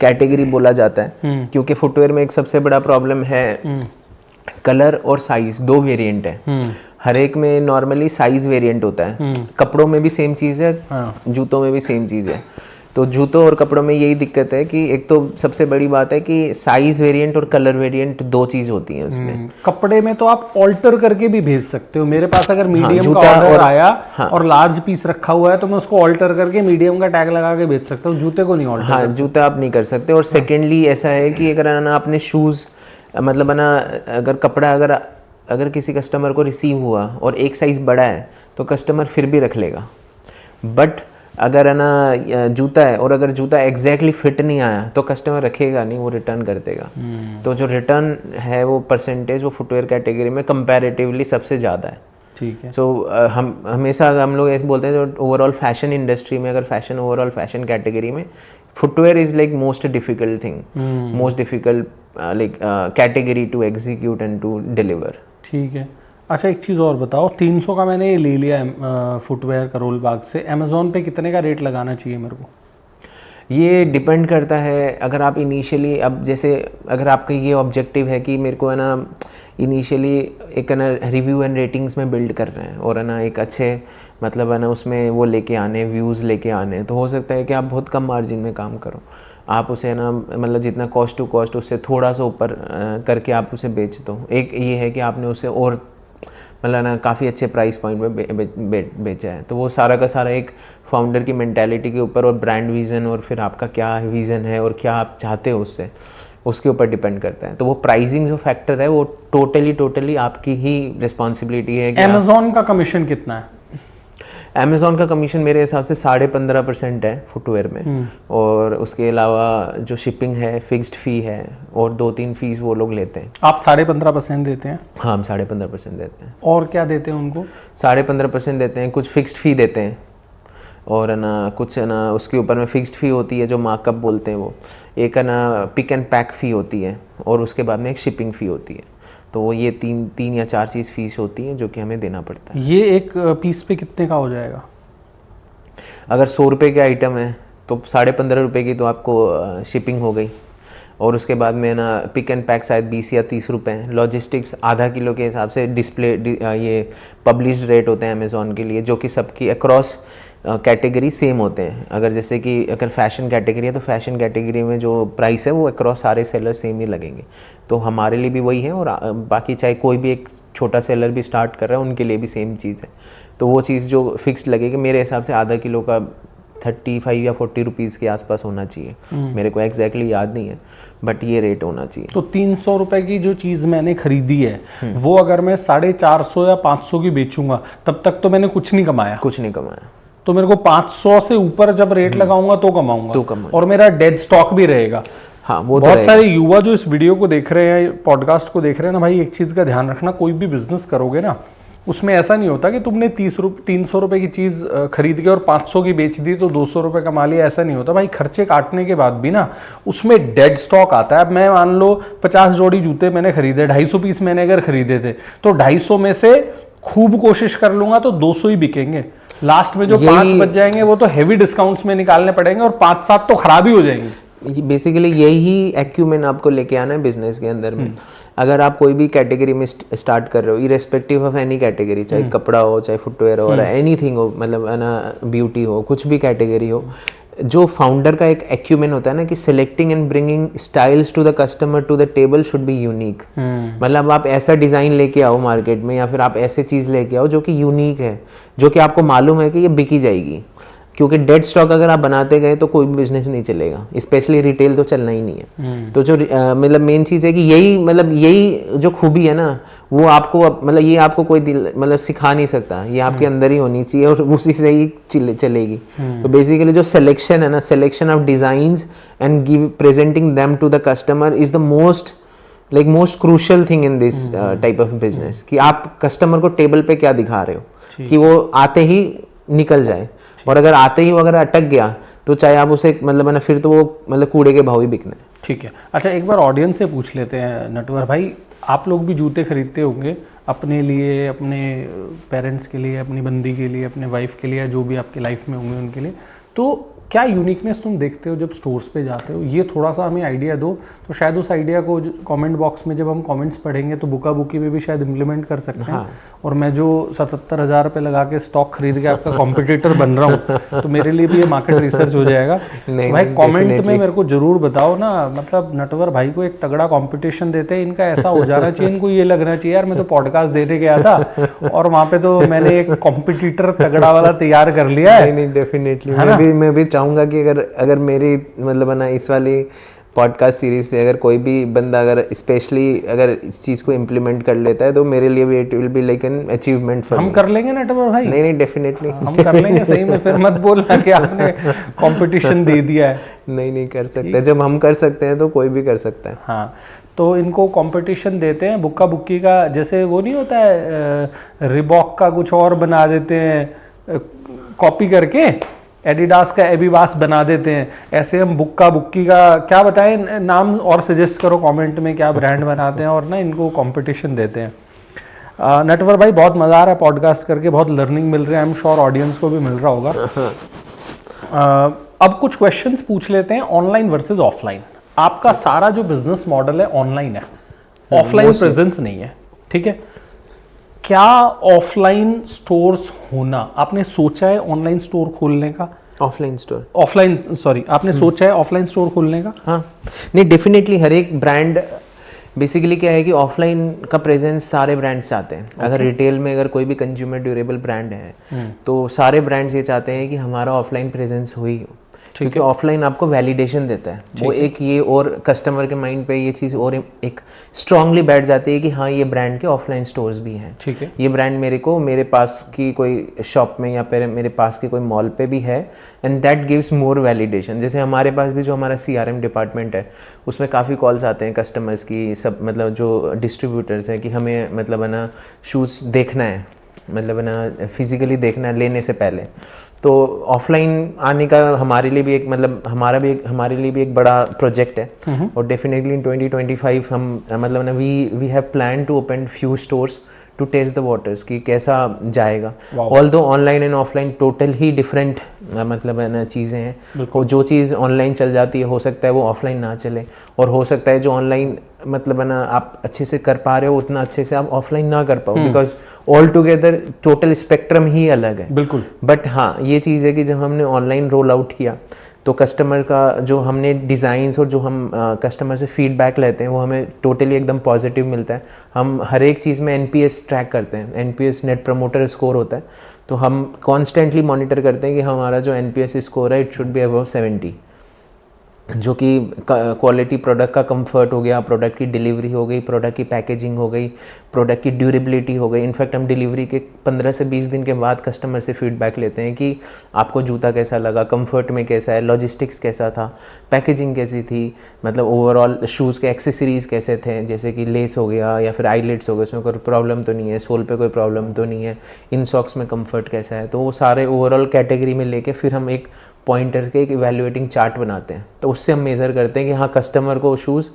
category बोला जाता है, क्योंकि फुटवेयर में एक सबसे बड़ा प्रॉब्लम है कलर और साइज, 2 वेरिएंट है। हर एक में नॉर्मली साइज वेरिएंट होता है। कपड़ों में भी सेम चीज़ है, जूतों में भी सेम चीज़ है। तो जूतों और कपड़ों में यही दिक्कत है कि एक तो सबसे बड़ी बात है कि साइज वेरिएंट और कलर वेरिएंट 2 चीज होती हैं उसमें। कपड़े में तो आप ऑल्टर करके भी भेज सकते हो। मेरे पास अगर मीडियम का ऑर्डर आया और लार्ज पीस रखा हुआ है तो मैं उसको ऑल्टर करके मीडियम का टैग लगा के भेज सकता हूँ। जूते को नहीं ऑल्टर। हाँ, जूता आप नहीं कर सकते। और सेकेंडली ऐसा है कि अगर ना आपने शूज़ मतलब है ना, अगर कपड़ा अगर किसी कस्टमर को रिसीव हुआ और एक साइज़ बड़ा है तो कस्टमर फिर भी रख लेगा। बट अगर है ना जूता है और अगर जूता एग्जैक्टली फिट नहीं आया तो कस्टमर रखेगा नहीं, वो रिटर्न कर देगा। तो जो रिटर्न है वो परसेंटेज वो फुटवेयर कैटेगरी में कंपैरेटिवली सबसे ज़्यादा है। ठीक है। सो हम हमेशा हम लोग ऐसे बोलते हैं जो ओवरऑल फैशन इंडस्ट्री में, अगर ओवरऑल फैशन कैटेगरी में footwear is like most difficult thing, most difficult like category to execute and to deliver. ठीक है। अच्छा, एक चीज़ और बताओ, 300 का मैंने ये ले लिया है फुटवेयर करोल बाग से, अमेज़ॉन पे कितने का रेट लगाना चाहिए मेरे को? ये डिपेंड करता है। अगर आप इनिशियली, अब जैसे अगर आपका ये ऑब्जेक्टिव है कि मेरे को है ना इनिशियली एक है ना रिव्यू एंड रेटिंग्स में बिल्ड कर रहे हैं और है ना एक अच्छे मतलब है ना उसमें वो लेके आने, व्यूज़ लेके आने, तो हो सकता है कि आप बहुत कम मार्जिन में काम करो। आप उसे ना मतलब जितना कॉस्ट टू कॉस्ट उससे थोड़ा सा ऊपर करके आप उसे बेच दो। एक ये है कि आपने उसे और मतलब ना काफ़ी अच्छे प्राइस पॉइंट में बेचा है। तो वो सारा का सारा एक फाउंडर की मेंटालिटी के ऊपर और ब्रांड विज़न और फिर आपका क्या विज़न है और क्या आप चाहते हो उससे, उसके ऊपर डिपेंड करता है। तो वो प्राइसिंग जो फैक्टर है वो टोटली आपकी ही रिस्पॉन्सिबिलिटी है। अमेज़ॉन का कमीशन कितना है? अमेज़ॉन का कमीशन मेरे हिसाब से 15.5% है फुटवेयर में। और उसके अलावा जो शिपिंग है, फिक्स्ड फ़ी है और 2-3 फीस वो लोग लेते हैं। आप 15.5% देते हैं? हाँ, हम 15.5% देते हैं। और क्या देते हैं उनको? 15.5% देते हैं, कुछ फिक्स्ड फ़ी देते हैं और है ना कुछ है ना उसके ऊपर में फिक्स्ड फ़ी होती है जो मार्कअप बोलते हैं वो। एक है ना पिक एंड पैक फ़ी होती है और उसके बाद में एक शिपिंग फ़ी होती है। तो वो ये 3 या 4 चीज़ फीस होती हैं जो कि हमें देना पड़ता है। ये एक पीस पे कितने का हो जाएगा? अगर 100 रुपये के आइटम है तो 15.5 रुपये की तो आपको शिपिंग हो गई और उसके बाद में ना पिक एंड पैक शायद 20 या 30 रुपये हैं। लॉजिस्टिक्स आधा किलो के हिसाब से ये पब्लिश्ड रेट होते हैं अमेज़ॉन के लिए, जो कि सबकी अक्रॉस कैटेगरी सेम होते हैं। अगर जैसे कि अगर फैशन कैटेगरी है तो फैशन कैटेगरी में जो प्राइस है वो अक्रॉस सारे सेलर सेम ही लगेंगे। तो हमारे लिए भी वही है और बाकी चाहे कोई भी एक छोटा सेलर भी स्टार्ट कर रहा है उनके लिए भी सेम चीज़ है। तो वो चीज़ जो फिक्स्ड लगेगी मेरे हिसाब से आधा किलो का 35 या 40 रुपीज़ के आसपास होना चाहिए। मेरे को एग्जैक्टली याद नहीं है बट ये रेट होना चाहिए। तो 300 रुपये की जो चीज़ मैंने खरीदी है वो अगर मैं 450 या 500 की बेचूंगा तब तक तो मैंने कुछ नहीं कमाया। तो मेरे को 500 से ऊपर जब रेट लगाऊंगा तो कमाऊंगा और मेरा डेड स्टॉक भी रहेगा। हाँ, वो बहुत सारे युवा जो इस वीडियो को देख रहे हैं, पॉडकास्ट को देख रहे हैं ना भाई, एक चीज़ का ध्यान रखना, कोई भी बिजनेस करोगे ना उसमें ऐसा नहीं होता कि तुमने 300 रुपये की चीज़ खरीद के और 500 की बेच दी तो 200 रुपये कमा लिया, ऐसा नहीं होता भाई। खर्चे काटने के बाद भी ना उसमें डेड स्टॉक आता है। अब मैं मान लो 50 जोड़ी जूते मैंने खरीदे, 250 पीस मैंने अगर खरीदे थे तो 250 में से खूब कोशिश कर लूंगा तो 200 ही बिकेंगे। लास्ट में जो 5 बच जाएंगे वो तो हेवी डिस्काउंट्स में निकालने पड़ेंगे और 5-7 तो खराब ही हो जाएंगे। बेसिकली यही एक्यूमेंट आपको लेके आना है बिजनेस के अंदर में। अगर आप कोई भी कैटेगरी में स्टार्ट कर रहे हो, इरेस्पेक्टिव ऑफ एनी कैटेगरी, चाहे कपड़ा हो, चाहे फुटवेयर हो, एनीथिंग हो, मतलब है ना ब्यूटी हो, कुछ भी कैटेगरी हो, जो फाउंडर का एक एक्यूमेंट होता है ना कि selecting and bringing styles to the customer to the table should be unique. मतलब आप ऐसा डिज़ाइन लेके आओ मार्केट में या फिर आप ऐसे चीज़ लेके आओ जो कि यूनिक है, जो कि आपको मालूम है कि ये बिकी जाएगी। क्योंकि डेड स्टॉक अगर आप बनाते गए तो कोई भी बिजनेस नहीं चलेगा, स्पेशली रिटेल तो चलना ही नहीं है। तो जो मतलब मेन चीज़ है कि यही जो खूबी है ना वो आपको मतलब ये आपको कोई मतलब सिखा नहीं सकता, ये आपके अंदर ही होनी चाहिए और उसी से ही चलेगी। तो बेसिकली जो सिलेक्शन है ना, selection of designs and presenting them to the customer is the most like most crucial thing in this type of business, कि आप कस्टमर को टेबल पे क्या दिखा रहे हो कि वो आते ही निकल जाए, और अगर आते ही वो अगर अटक गया तो चाहे आप उसे मतलब है ना, फिर तो वो मतलब कूड़े के भाव ही बिकना है। ठीक है। अच्छा, एक बार ऑडियंस से पूछ लेते हैं नटवर भाई, आप लोग भी जूते खरीदते होंगे अपने लिए, अपने पेरेंट्स के लिए, अपनी बंदी के लिए, अपने वाइफ के लिए, जो भी आपकी लाइफ में होंगे उनके लिए, तो क्या यूनिकनेस तुम देखते हो जब स्टोर्स पे जाते हो? ये थोड़ा सा हमें आइडिया दो, तो शायद उस आइडिया को कमेंट बॉक्स में जब हम कमेंट्स पढ़ेंगे तो बुका बुकी में भी शायद इम्प्लीमेंट कर सकते हैं। और मैं जो 77,000 रुपये लगा के स्टॉक खरीद के आपका कॉम्पिटिटर बन रहा हूँ, तो मेरे लिए भी ये मार्केट रिसर्च हो जाएगा। भाई कमेंट में मेरे को जरूर बताओ ना, मतलब नटवर भाई को एक तगड़ा कंपटीशन देते हैं, इनका ऐसा हो जाना चाहिए, इनको ये लगना चाहिए यार मैं तो पॉडकास्ट देने गया था और वहाँ पे तो मैंने एक कॉम्पिटिटर तगड़ा वाला तैयार कर लिया है। नहीं डेफिनेटली मैं भी चाहूंगा कि अगर मेरी मतलब है ना इस वाली पॉडकास्ट सीरीज से अगर कोई भी बंदा अगर स्पेशली अगर इस चीज़ को इम्प्लीमेंट कर लेता है तो मेरे लिए भी it will be like an achievement for हम कर लेंगे नटवर भाई। नहीं डेफिनेटली हम कर लेंगे सही में, फिर मत बोलना कि आपने कंपटीशन दे दिया है। नहीं कर सकते, जब हम कर सकते हैं तो कोई भी कर सकता है। हाँ, तो इनको कंपटीशन देते हैं बुक्का बुक्की का, जैसे वो नहीं होता है रिबॉक का कुछ और बना देते हैं कॉपी करके, एडिडास का एबीबास बना देते हैं, ऐसे हम बुक्का बुक्की का क्या बताएं नाम, और सजेस्ट करो कमेंट में क्या ब्रांड बनाते हैं, और ना इनको कंपटीशन देते हैं। नटवर भाई बहुत मज़ा आ रहा है पॉडकास्ट करके, बहुत लर्निंग मिल रहा है, आई एम श्योर ऑडियंस को भी मिल रहा होगा। अब कुछ क्वेश्चंस पूछ लेते हैं, ऑनलाइन वर्सेस ऑफलाइन। आपका सारा जो बिजनेस मॉडल है ऑनलाइन है, ऑफलाइन प्रेजेंस नहीं है, ठीक है? क्या ऑफलाइन स्टोर्स होना, आपने सोचा है ऑनलाइन स्टोर खोलने का? आपने सोचा है ऑफलाइन स्टोर खोलने का? हाँ, नहीं डेफिनेटली हर एक ब्रांड बेसिकली क्या है कि ऑफलाइन का प्रेजेंस सारे ब्रांड्स चाहते हैं। अगर रिटेल में अगर कोई भी कंज्यूमर ड्यूरेबल ब्रांड है तो सारे ब्रांड्स ये चाहते हैं कि हमारा ऑफलाइन प्रेजेंस हो ही हो, क्योंकि ऑफलाइन आपको वैलिडेशन देता है। वो एक ये और कस्टमर के माइंड पे ये चीज़ और एक स्ट्रांगली बैठ जाती है कि हाँ ये ब्रांड के ऑफलाइन स्टोर्स भी हैं, ठीक है, ये ब्रांड मेरे पास की कोई शॉप में या फिर मेरे पास की कोई मॉल पे भी है, and that gives more validation. जैसे हमारे पास भी जो हमारा CRM डिपार्टमेंट है उसमें काफ़ी कॉल्स आते हैं कस्टमर्स की, सब मतलब जो डिस्ट्रीब्यूटर्स हैं कि हमें मतलब है ना शूज़ देखना है, मतलब है ना फिजिकली देखना है लेने से पहले। तो ऑफलाइन आने का हमारे लिए भी एक मतलब हमारे लिए भी एक बड़ा प्रोजेक्ट है, और डेफिनेटली इन 2025 हम मतलब ना we have plan to open few stores to test the waters कि कैसा जाएगा। Although online and offline total ही डिफरेंट मतलब है ना चीज़ें हैं, और जो चीज़ ऑनलाइन चल जाती है हो सकता है वो ऑफलाइन ना चले, और हो सकता है जो ऑनलाइन मतलब है ना आप अच्छे से कर पा रहे हो उतना अच्छे से आप ऑफलाइन ना कर पाओ, because all together total spectrum ही अलग है। बिल्कुल। बट हाँ ये चीज़ है कि जब हमने ऑनलाइन रोल आउट किया तो कस्टमर का जो हमने डिज़ाइंस और जो हम कस्टमर से फीडबैक लेते हैं वो हमें टोटली एकदम पॉजिटिव मिलता है। हम हर एक चीज़ में NPS ट्रैक करते हैं, NPS नेट प्रमोटर स्कोर होता है, तो हम कॉन्स्टेंटली मॉनिटर करते हैं कि हमारा जो NPS स्कोर है इट शुड बी अबव 70, जो कि क्वालिटी प्रोडक्ट का कंफर्ट हो गया, प्रोडक्ट की डिलीवरी हो गई, प्रोडक्ट की पैकेजिंग हो गई, प्रोडक्ट की ड्यूरेबिलिटी हो गई। इनफैक्ट हम डिलीवरी के 15 से 20 दिन के बाद कस्टमर से फीडबैक लेते हैं कि आपको जूता कैसा लगा, कंफर्ट में कैसा है, लॉजिस्टिक्स कैसा था, पैकेजिंग कैसी थी, मतलब ओवरऑल शूज़ के एक्सेसरीज़ कैसे थे, जैसे कि लेस हो गया या फिर आईलेट्स हो गए, उसमें कोई प्रॉब्लम तो नहीं है, सोल पे कोई प्रॉब्लम तो नहीं है, इन सॉक्स में कंफर्ट कैसा है। तो वो सारे ओवरऑल कैटेगरी में लेके फिर हम एक पॉइंटर के एक इवैल्यूएटिंग चार्ट बनाते हैं, तो उससे हम मेज़र करते हैं कि हाँ कस्टमर को शूज़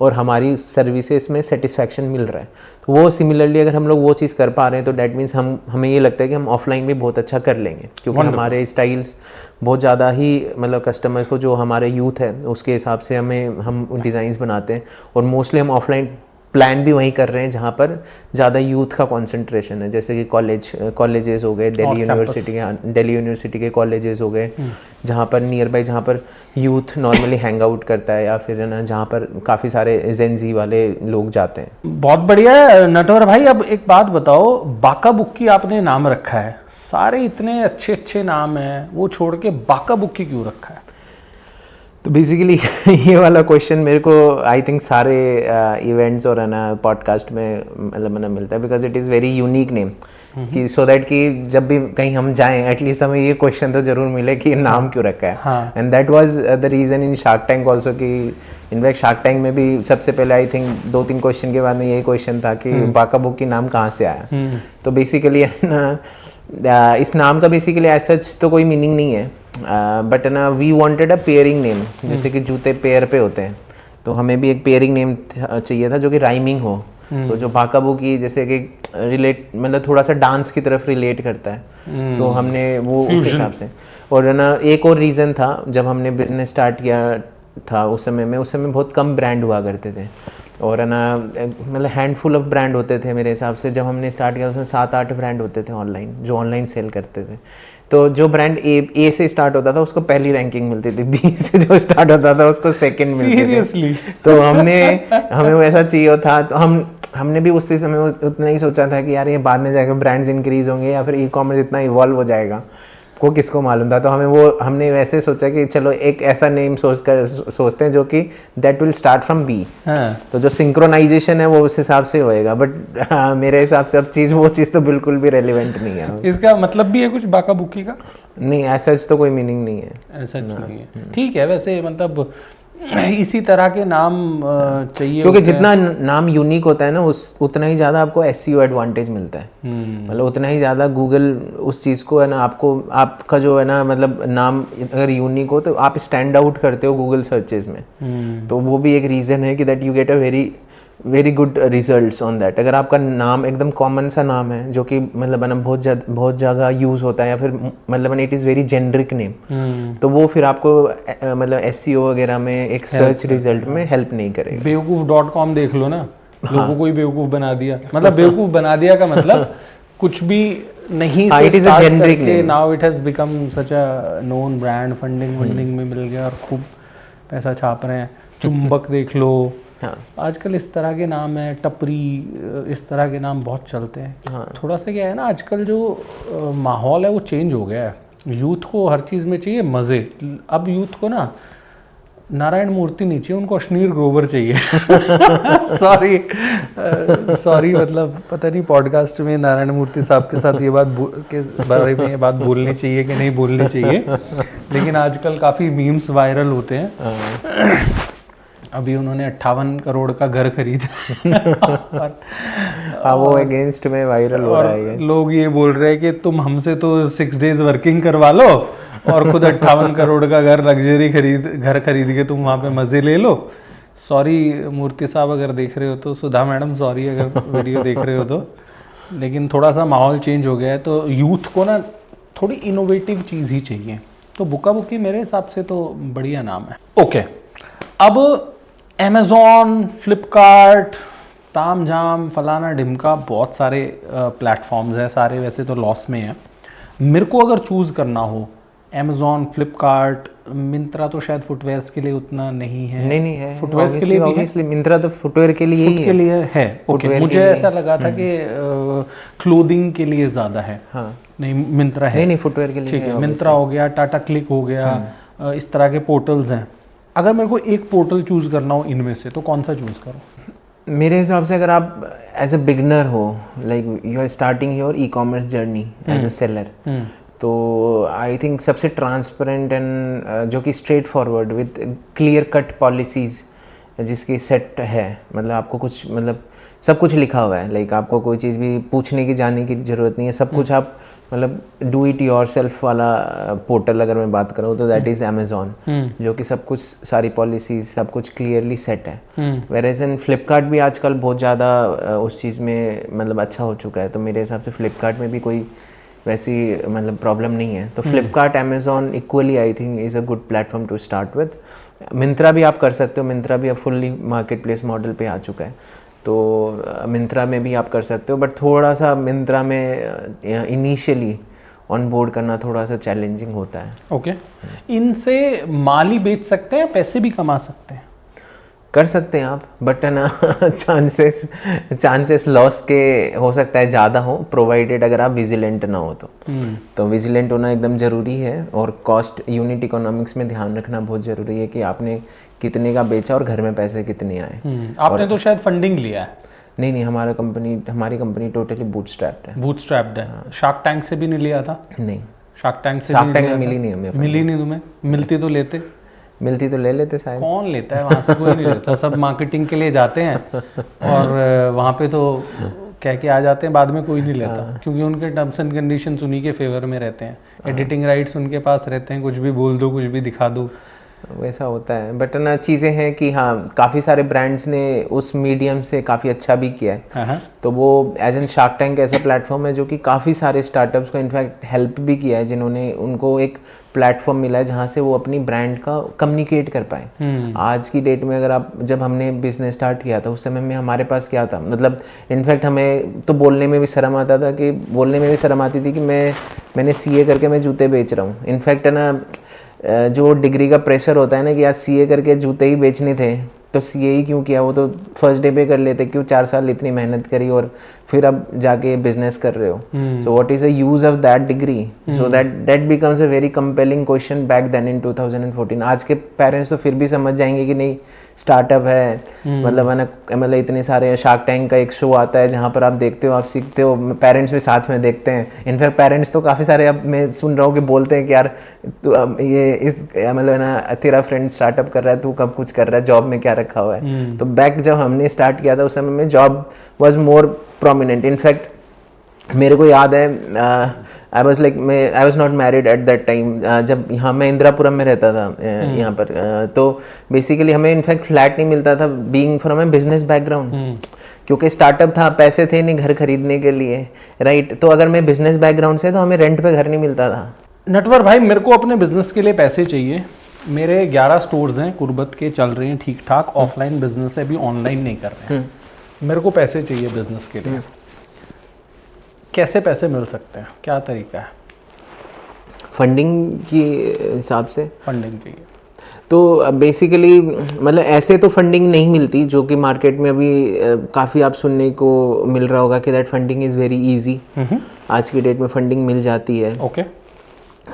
और हमारी सर्विसेज में सेटिस्फैक्शन मिल रहा है। तो वो सिमिलरली अगर हम लोग वो चीज़ कर पा रहे हैं तो डैट मीन्स हमें ये लगता है कि हम ऑफलाइन भी बहुत अच्छा कर लेंगे, क्योंकि हमारे स्टाइल्स बहुत ज़्यादा ही मतलब कस्टमर्स को जो हमारे यूथ है उसके हिसाब से हम डिज़ाइंस बनाते हैं, और मोस्टली हम ऑफलाइन प्लान भी वहीं कर रहे हैं जहाँ पर ज़्यादा यूथ का कंसंट्रेशन है, जैसे कि कॉलेजेस हो गए, दिल्ली यूनिवर्सिटी के कॉलेजेस हो गए, जहाँ पर नियर बाई जहाँ पर यूथ नॉर्मली हैंग आउट करता है, या फिर ना जहाँ पर काफ़ी सारे जेंजी वाले लोग जाते हैं। बहुत बढ़िया है नटवर भाई। अब एक बात बताओ, बाका बुक्की आपने नाम रखा है, सारे इतने अच्छे अच्छे नाम हैं, वो छोड़ के बाका बुक्की क्यों रखा है? तो बेसिकली ये वाला क्वेश्चन मेरे को आई थिंक सारे इवेंट्स और है ना पॉडकास्ट में मतलब ना मिलता है, because it is very unique name, कि सो दैट कि जब भी कहीं हम जाएं एटलीस्ट हमें ये क्वेश्चन तो जरूर मिले कि नाम क्यों रखा है. And that was the reason in shark tank also, कि इनफैक्ट शार्क टैंक में भी सबसे पहले आई थिंक 2-3 क्वेश्चन के बाद में यही क्वेश्चन था कि बाका बुकी नाम कहाँ से आया. तो बेसिकली इस नाम का बेसिकली एज सच तो कोई मीनिंग नहीं है, बट ना we wanted a pairing name. जैसे कि जूते पेयर पे होते हैं, तो हमें भी एक पेयरिंग नेम चाहिए था जो कि राइमिंग हो. तो जो बाका बुकी जैसे कि रिलेट मतलब थोड़ा सा डांस की तरफ रिलेट करता है, तो हमने वो उस हिसाब से. और ना एक और रीज़न था, जब हमने बिजनेस स्टार्ट किया था उस समय बहुत कम ब्रांड हुआ करते थे, और है ना मतलब हैंडफुल ऑफ ब्रांड होते थे मेरे हिसाब से. जब हमने स्टार्ट किया उसमें 7-8 ब्रांड होते थे ऑनलाइन, जो ऑनलाइन सेल करते थे. तो जो ब्रांड ए से स्टार्ट होता था उसको पहली रैंकिंग मिलती थी, बी से जो स्टार्ट होता था उसको सेकंड मिलती थी. तो हमें वैसा चाहिए था. तो हमने भी उस समय उतना ही सोचा था कि यार ये बाद में जाकर ब्रांड्स इंक्रीज होंगे या फिर ई-कॉमर्स इतना इवॉल्व हो जाएगा, को किसको मालूम था. तो हमने वैसे सोचा कि चलो एक ऐसा नेम सोचते हैं जो कि that will start from B. तो जो सिंक्रोनाइजेशन है वो उस हिसाब से होएगा. बट मेरे हिसाब से अब वो चीज़ तो बिल्कुल भी रेलिवेंट नहीं है. इसका मतलब भी है कुछ बाका बुकी का? नहीं, ऐसा तो कोई मीनिंग नहीं है. ऐसा नहीं है, ठीक है. वैसे मतलब इसी तरह के नाम चाहिए, क्योंकि जितना नाम यूनिक होता है ना उतना ही ज़्यादा आपको SEO एडवांटेज मिलता है. मतलब उतना ही ज़्यादा गूगल उस चीज़ को है ना आपका जो है ना मतलब नाम अगर यूनिक हो तो आप स्टैंड आउट करते हो गूगल सर्चेज में. तो वो भी एक रीज़न है कि that you get a very good results on that. अगर आपका नाम एकदम कॉमन सा नाम है जो कि मतलब है ना बहुत जगह यूज़ होता है, या फिर मतलब it is very generic name, तो वो फिर आपको मतलब SEO वगैरह में एक सर्च रिजल्ट में हेल्प नहीं करेगा. बेवकूफ.com देख लो ना, लोगों को ही बेवकूफ बना दिया. मतलब बेवकूफ बना दिया का मतलब कुछ भी नहीं it is a generic name. Now it has become such a known brand. Funding में मिल गया और खूब पैसा छाप रहे हैं. चुंबक देख लो. आजकल इस तरह के नाम है, टपरी, इस तरह के नाम बहुत चलते हैं. थोड़ा सा क्या है ना, आजकल जो माहौल है वो चेंज हो गया है. यूथ को हर चीज़ में चाहिए मज़े. अब यूथ को ना नारायण मूर्ति नहीं चाहिए, उनको अश्नीर ग्रोवर चाहिए. सॉरी मतलब पता नहीं पॉडकास्ट में नारायण मूर्ति साहब के साथ ये बात के बारे में ये बात बोलनी चाहिए कि नहीं बोलनी चाहिए, लेकिन आजकल काफ़ी मीम्स वायरल होते हैं. अभी उन्होंने 58 करोड़ का घर खरीदा. वो अगेंस्ट में वायरल हो रहा है. लोग ये बोल रहे हैं कि तुम हमसे तो 6 days वर्किंग करवा लो और खुद 58 करोड़ का घर लग्जरी घर खरीद के तुम वहाँ पे मज़े ले लो. सॉरी मूर्ति साहब अगर देख रहे हो तो, सुधा मैडम सॉरी अगर वीडियो देख रहे हो तो, लेकिन थोड़ा सा माहौल चेंज हो गया है. तो यूथ को ना थोड़ी इनोवेटिव चीज़ ही चाहिए. तो बुका बुकी मेरे हिसाब से तो बढ़िया नाम है. ओके, अब Amazon, फ्लिपकार्ट, ताम झाम फलाना ढिमका बहुत सारे प्लेटफॉर्म्स हैं. सारे वैसे तो लॉस में हैं. मेरे को अगर चूज़ करना हो Amazon, फ्लिपकार्ट, मिंत्रा तो शायद फुटवेयर्स के लिए उतना नहीं है. नहीं है. फुटवेयर्स के लिए ऑब्वियसली मिंत्रा तो फुटवेयर के लिए ही है. ओके, मुझे ऐसा लगा था कि क्लोथिंग के लिए ज़्यादा है. नहीं, मिंत्रा है. नहीं, फुटवेयर के लिए ठीक है. मिंत्रा हो गया, टाटा क्लिक हो गया, इस तरह के पोर्टल्स हैं. अगर मेरे को एक पोर्टल चूज़ करना हो इनमें से तो कौन सा चूज़ करूँ? मेरे हिसाब से अगर आप एज अ बिगनर हो, like you are starting your e-commerce journey as a seller, तो आई थिंक सबसे ट्रांसपेरेंट एंड जो कि straightforward with clear cut policies जिसकी सेट है, मतलब आपको कुछ मतलब सब कुछ लिखा हुआ है. लाइक आपको कोई चीज़ भी पूछने की जाने की ज़रूरत नहीं है. सब कुछ आप मतलब डू इट योर सेल्फ वाला पोर्टल अगर मैं बात करूँ तो दैट इज़ Amazon, जो कि सब कुछ सारी पॉलिसीज सब कुछ क्लियरली सेट है. वेयरएज इन फ्लिपकार्ट भी आजकल बहुत ज़्यादा उस चीज़ में मतलब अच्छा हो चुका है. तो मेरे हिसाब से फ्लिपकार्ट में भी कोई वैसी मतलब प्रॉब्लम नहीं है. तो Flipkart Amazon equally I think is a good platform to start with. Myntra भी आप कर सकते हो. मिंत्रा भी अब फुल्ली मार्केट प्लेस मॉडल पे आ चुका है, तो मिंत्रा में भी आप कर सकते हो. बट थोड़ा सा मिंत्रा में इनिशियली ऑन बोर्ड करना थोड़ा सा चैलेंजिंग होता है. ओके, इनसे माल ही बेच सकते हैं, पैसे भी कमा सकते हैं? कर सकते हैं आप, बट है ना चांसेस लॉस के हो सकता है ज़्यादा हो, प्रोवाइडेड अगर आप विजिलेंट ना हो तो विजिलेंट होना एकदम ज़रूरी है। और कॉस्ट यूनिट इकोनॉमिक्स में ध्यान रखना बहुत ज़रूरी है कि आपने कितने का बेचा और घर में पैसे कितने आए। आपने तो शायद फंडिंग लिया है। नहीं, हमारी कंपनी टोटली बूटस्ट्रैप्ड है। बूटस्ट्रैप्ड है। शार्क टैंक से भी नहीं लिया था? नहीं, शार्क टैंक से मिली नहीं हमें। मिली नहीं तुम्हें? मिलती तो लेते? मिलती तो ले लेते शायद। कौन लेता है वहाँ से? कोई नहीं लेता। सब मार्केटिंग के लिए जाते हैं और वहाँ पे तो कह के आ जाते हैं, बाद में कोई नहीं लेता, क्योंकि उनके टर्म्स एंड कंडीशंस उन्हीं के फेवर में रहते हैं। एडिटिंग राइट्स उनके पास रहते हैं, कुछ भी बोल दो, कुछ भी दिखा दो, वैसा होता है। बट ना चीज़ें हैं कि हाँ, काफ़ी सारे ब्रांड्स ने उस मीडियम से काफ़ी अच्छा भी किया है। तो वो एज एन शार्क टैंक ऐसा प्लेटफॉर्म है जो कि काफ़ी सारे स्टार्टअप्स को इनफैक्ट हेल्प भी किया है, जिन्होंने उनको एक प्लेटफॉर्म मिला है जहाँ से वो अपनी ब्रांड का कम्युनिकेट कर पाए। आज की डेट में अगर आप, जब हमने बिजनेस स्टार्ट किया था उस समय में हमारे पास क्या था, मतलब इनफैक्ट हमें तो बोलने में भी शर्म आता था, कि बोलने में भी शर्म आती थी कि मैंने सीए करके मैं जूते बेच रहा हूँ। इनफैक्ट है ना, जो डिग्री का प्रेशर होता है ना कि यार सीए करके जूते ही बेचने थे, तो सीए ही क्यों किया, वो तो फर्स्ट डे पे कर लेते, क्यों 4 साल इतनी मेहनत करी और फिर अब जाके बिजनेस कर रहे हो। So what is the use of that degree? So that becomes a very compelling question back then in 2014। आज के पेरेंट्स तो फिर भी समझ जाएंगे कि नहीं, स्टार्टअप है, मतलब है ना, मतलब इतने सारे, शार्क टैंक का एक शो आता है जहाँ पर आप देखते हो, आप सीखते हो, पेरेंट्स भी साथ में देखते हैं। इनफैक्ट पेरेंट्स तो काफ़ी सारे, अब मैं सुन रहा हूँ कि बोलते हैं कि यार तू ये इस मतलब ना, तेरा फ्रेंड स्टार्टअप कर रहा है, तू कब कुछ कर रहा है, जॉब में क्या रखा हुआ है। तो बैक जब हमने स्टार्ट किया था उस समय में job was more prominent. In fact मेरे को याद है, I was not married eight that time, जब यहाँ मैं इंदिरापुरम में रहता था यहाँ पर, तो बेसिकली हमें इनफैक्ट फ्लैट नहीं मिलता था, being from A business background, क्योंकि स्टार्टअप था, पैसे थे नहीं घर खरीदने के लिए, राइट। तो अगर मैं बिजनेस बैकग्राउंड से, तो हमें रेंट पे घर नहीं मिलता था। नटवर भाई, मेरे को अपने बिजनेस के लिए पैसे चाहिए। मेरे 11 स्टोर्स हैं कुर्बत के, चल रहे हैं ठीक ठाक, ऑफलाइन बिजनेस है, अभी ऑनलाइन नहीं कर रहे हैं। मेरे को पैसे चाहिए बिजनेस के लिए, कैसे पैसे मिल सकते हैं, क्या तरीका है? फंडिंग की हिसाब से फंडिंग चाहिए तो बेसिकली, मतलब ऐसे तो फंडिंग नहीं मिलती, जो कि मार्केट में अभी काफ़ी आप सुनने को मिल रहा होगा कि that funding is very easy. आज की डेट में फंडिंग मिल जाती है। ओके।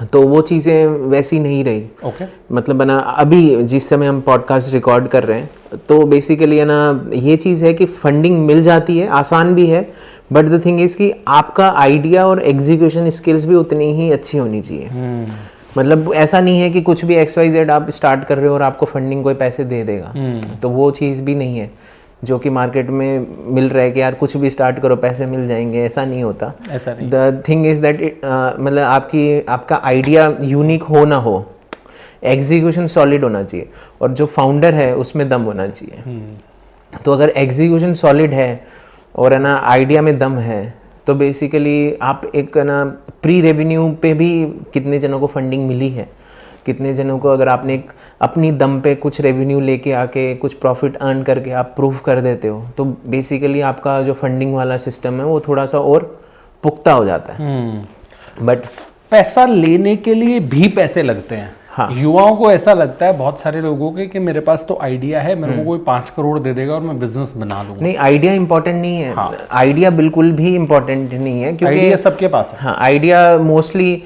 तो वो चीज़ें वैसी नहीं रही। ओके। मतलब है ना, अभी जिस समय हम पॉडकास्ट रिकॉर्ड कर रहे हैं, तो बेसिकली है ना, ये चीज़ है कि फंडिंग मिल जाती है, आसान भी है, बट द थिंग इज़ कि आपका आइडिया और एग्जीक्यूशन स्किल्स भी उतनी ही अच्छी होनी चाहिए। मतलब ऐसा नहीं है कि कुछ भी XYZ आप स्टार्ट कर रहे हो और आपको फंडिंग कोई पैसे दे देगा, तो वो चीज़ भी नहीं है जो कि मार्केट में मिल रहा है कि यार कुछ भी स्टार्ट करो पैसे मिल जाएंगे। ऐसा नहीं होता। ऐसा नहीं। द थिंग इज़ दैट मतलब आपका आइडिया यूनिक हो ना हो, एग्जीक्यूशन सॉलिड होना चाहिए, और जो फाउंडर है उसमें दम होना चाहिए। तो अगर एग्जीक्यूशन सॉलिड है और है ना आइडिया में दम है, तो बेसिकली आप एक ना प्री रेवेन्यू पे भी कितने जनों को फंडिंग मिली है, कितने जनों को अगर आपने एक अपनी दम पे कुछ रेवेन्यू लेके आके कुछ प्रॉफिट अर्न करके आप प्रूव कर देते हो, तो बेसिकली आपका जो फंडिंग वाला सिस्टम है वो थोड़ा सा और पुख्ता हो जाता है। बट पैसा लेने के लिए भी पैसे लगते हैं। हाँ। युवाओं को ऐसा लगता है, बहुत सारे लोगों के, कि मेरे पास तो आइडिया है, मेरे को कोई 5 करोड़ दे देगा और मैं बिजनेस बना लूंगा। नहीं, आइडिया इंपॉर्टेंट नहीं है। हाँ। आइडिया बिल्कुल भी इंपॉर्टेंट नहीं है, क्योंकि आइडिया सबके पास है। हाँ, आइडिया मोस्टली,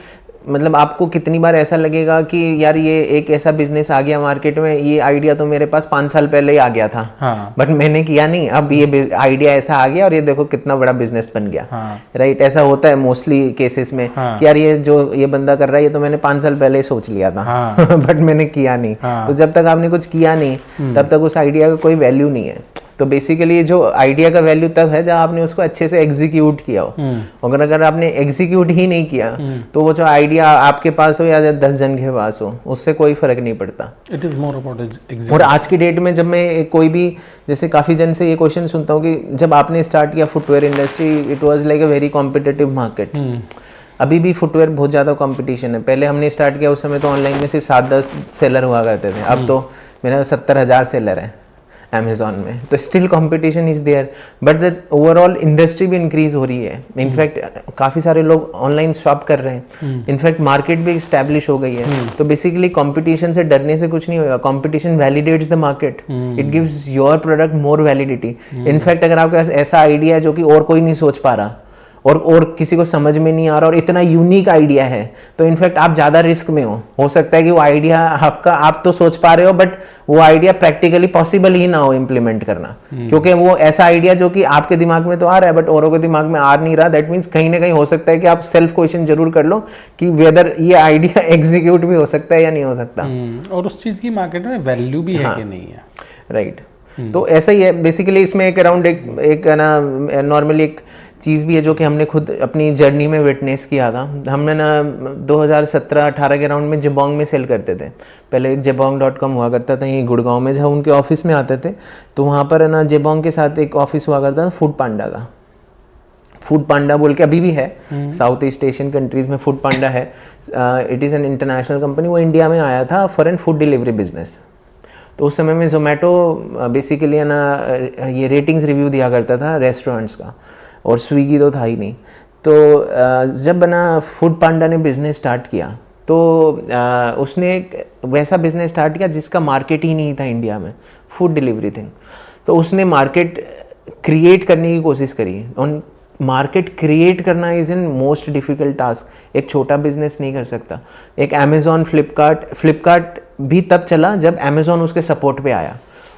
मतलब आपको कितनी बार ऐसा लगेगा कि यार ये एक ऐसा बिजनेस आ गया मार्केट में, ये आइडिया तो मेरे पास 5 साल पहले ही आ गया था। हाँ। बट मैंने किया नहीं, अब ये आइडिया ऐसा आ गया और ये देखो कितना बड़ा बिजनेस बन गया। हाँ। राइट, ऐसा होता है मोस्टली केसेस में। हाँ। कि यार ये जो ये बंदा कर रहा है, ये तो मैंने 5 साल पहले ही सोच लिया था। हाँ। बट मैंने किया नहीं। हाँ। तो जब तक आपने कुछ किया नहीं, तब तक उस आइडिया का कोई वैल्यू नहीं है। तो बेसिकली जो आइडिया का वैल्यू तब है जब आपने उसको अच्छे से एग्जीक्यूट किया हो। अगर आपने एग्जीक्यूट ही नहीं किया, तो वो जो आइडिया आपके पास हो या 10 जन के पास हो, उससे कोई फर्क नहीं पड़ता। It is more about execute. और आज की डेट में जब मैं कोई भी, जैसे काफ़ी जन से ये क्वेश्चन सुनता हूँ कि जब आपने स्टार्ट किया footwear industry, it was like a very competitive market. अभी भी फुटवेयर बहुत ज़्यादा कंपटीशन है। पहले हमने स्टार्ट किया उस समय तो ऑनलाइन में सिर्फ 7-10 सेलर हुआ करते थे, अब तो मेरा 70,000 सेलर है। अमेजोन में, तो still competition is there, but the overall industry भी इंक्रीज हो रही है। इनफैक्ट काफ़ी सारे लोग ऑनलाइन शॉप कर रहे हैं, इनफैक्ट मार्केट भी इस्टेब्लिश हो गई है। तो बेसिकली कंपटीशन से डरने से कुछ नहीं होगा, competition validates the market, it gives your product more validity. In fact अगर आपके पास ऐसा आइडिया है जो कि और कोई नहीं सोच पा रहा और किसी को समझ में नहीं आ रहा और इतना यूनिक आइडिया है, तो इनफैक्ट आप ज़्यादा रिस्क में हो सकता है कि वो आइडिया आपका, आप तो सोच पा रहे हो बट वो आइडिया प्रैक्टिकली पॉसिबल ही ना हो इम्प्लीमेंट करना, क्योंकि वो ऐसा आइडिया जो कि आपके दिमाग में तो आ रहा है बट औरों के दिमाग में आ नहीं रहा। दैट मीन्स कहीं ना कहीं हो सकता है कि आप सेल्फ क्वेश्चन जरूर कर लो कि वेदर ये आइडिया एग्जीक्यूट भी हो सकता है या नहीं हो सकता, और उस चीज़ की मार्केट में वैल्यू भी है कि नहीं है। राइट, तो ऐसा ही है बेसिकली। इसमें एक अराउंड एक ना नॉर्मली एक चीज़ भी है जो कि हमने खुद अपनी जर्नी में विटनेस किया था। हमने ना 2017-18 के राउंड में जेबोंग में सेल करते थे। पहले एक जेबोंग.com हुआ करता था यहीं गुड़गांव में, जहाँ उनके ऑफिस में आते थे, तो वहाँ पर है ना जेबोंग के साथ एक ऑफिस हुआ करता था फूड पांडा का। फूड पांडा बोल के अभी भी है, साउथ ईस्ट एशियन कंट्रीज़ में फूड पांडा है। It is an international company. वो इंडिया में आया था for an food delivery business. तो उस समय में जोमेटो बेसिकली है ना ये रेटिंग्स रिव्यू दिया करता था रेस्टोरेंट्स का, और स्विगी तो था ही नहीं। तो जब बना फूड पांडा ने बिज़नेस स्टार्ट किया, तो उसने एक वैसा बिज़नेस स्टार्ट किया जिसका मार्केट ही नहीं था इंडिया में, फूड डिलीवरी थिंग। तो उसने मार्केट क्रिएट करने की कोशिश करी। और मार्केट क्रिएट करना is an most difficult task. एक छोटा बिजनेस नहीं कर सकता। एक अमेज़ॉन, फ्लिपकार्ट भी तब चला जब अमेज़ॉन उसके सपोर्ट पे आया।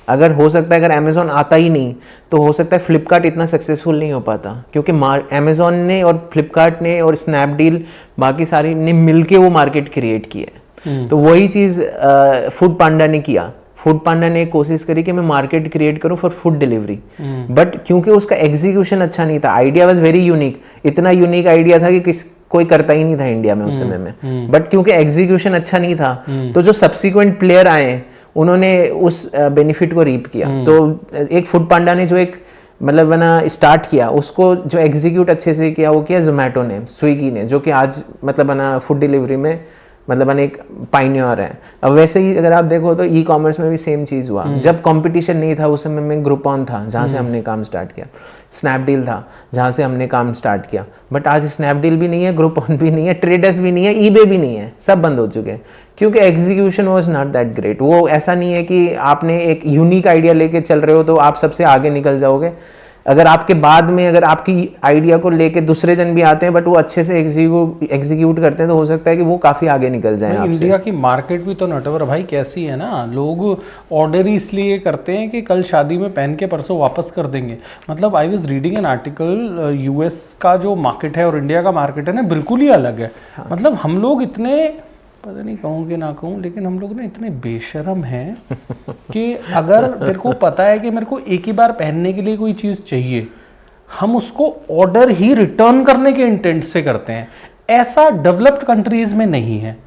अगर हो सकता है अगर अमेज़ॉन आता ही नहीं तो हो सकता है फ्लिपकार्ट इतना सक्सेसफुल नहीं हो पाता, क्योंकि अमेज़ॉन ने और फ्लिपकार्ट ने और स्नैपडील बाकी सारी ने मिलके वो मार्केट क्रिएट की है। तो वही चीज़ फूड पांडा ने किया। फूड पांडा ने कोशिश करी कि मैं मार्केट क्रिएट करूं फॉर फूड डिलीवरी, बट क्योंकि उसका एग्जीक्यूशन अच्छा नहीं था, आइडिया वाज वेरी यूनिक, इतना यूनिक आइडिया था कि कोई करता ही नहीं था इंडिया में उस समय में, बट क्योंकि एग्जीक्यूशन अच्छा नहीं था तो जो सब्सिक्वेंट प्लेयर आए उन्होंने उस बेनिफिट को रीप किया। तो एक फूड पांडा ने जो एक मतलब ना स्टार्ट किया, उसको जो एग्जीक्यूट अच्छे से किया वो किया जोमेटो ने, स्विगी ने, जो कि आज मतलब ना फूड डिलीवरी में मतलब एक पाइनियर है। अब वैसे ही अगर आप देखो तो ई कॉमर्स में भी सेम चीज़ हुआ। जब कंपटीशन नहीं था उस समय में ग्रुपॉन था जहाँ से हमने काम स्टार्ट किया, स्नैपडील था जहाँ से हमने काम स्टार्ट किया, बट आज स्नैपडील भी नहीं है, ग्रुपॉन भी नहीं है, ट्रेडर्स भी नहीं है, ईबे भी नहीं है, सब बंद हो चुके हैं क्योंकि execution was not that great. वो ऐसा नहीं है कि आपने एक यूनिक आइडिया लेके चल रहे हो तो आप सबसे आगे निकल जाओगे। अगर आपके बाद में अगर आपकी आइडिया को लेके दूसरे जन भी आते हैं बट वो अच्छे से एग्जीक्यूट करते हैं तो हो सकता है कि वो काफ़ी आगे निकल जाएं आपसे। इंडिया की मार्केट भी तो नटवर भाई कैसी है ना, लोग ऑर्डर ही इसलिए करते हैं कि कल शादी में पहन के परसों वापस कर देंगे। मतलब I was reading an article, US का जो मार्केट है और इंडिया का मार्केट है ना बिल्कुल ही अलग है। हाँ। मतलब हम लोग इतने, पता नहीं कहूँ कि ना कहूँ, लेकिन हम लोग ना इतने बेशर्म हैं कि अगर मेरे को पता है कि मेरे को एक ही बार पहनने के लिए कोई चीज़ चाहिए, हम उसको ऑर्डर ही रिटर्न करने के इंटेंट से करते हैं। ऐसा डेवलप्ड कंट्रीज में नहीं है,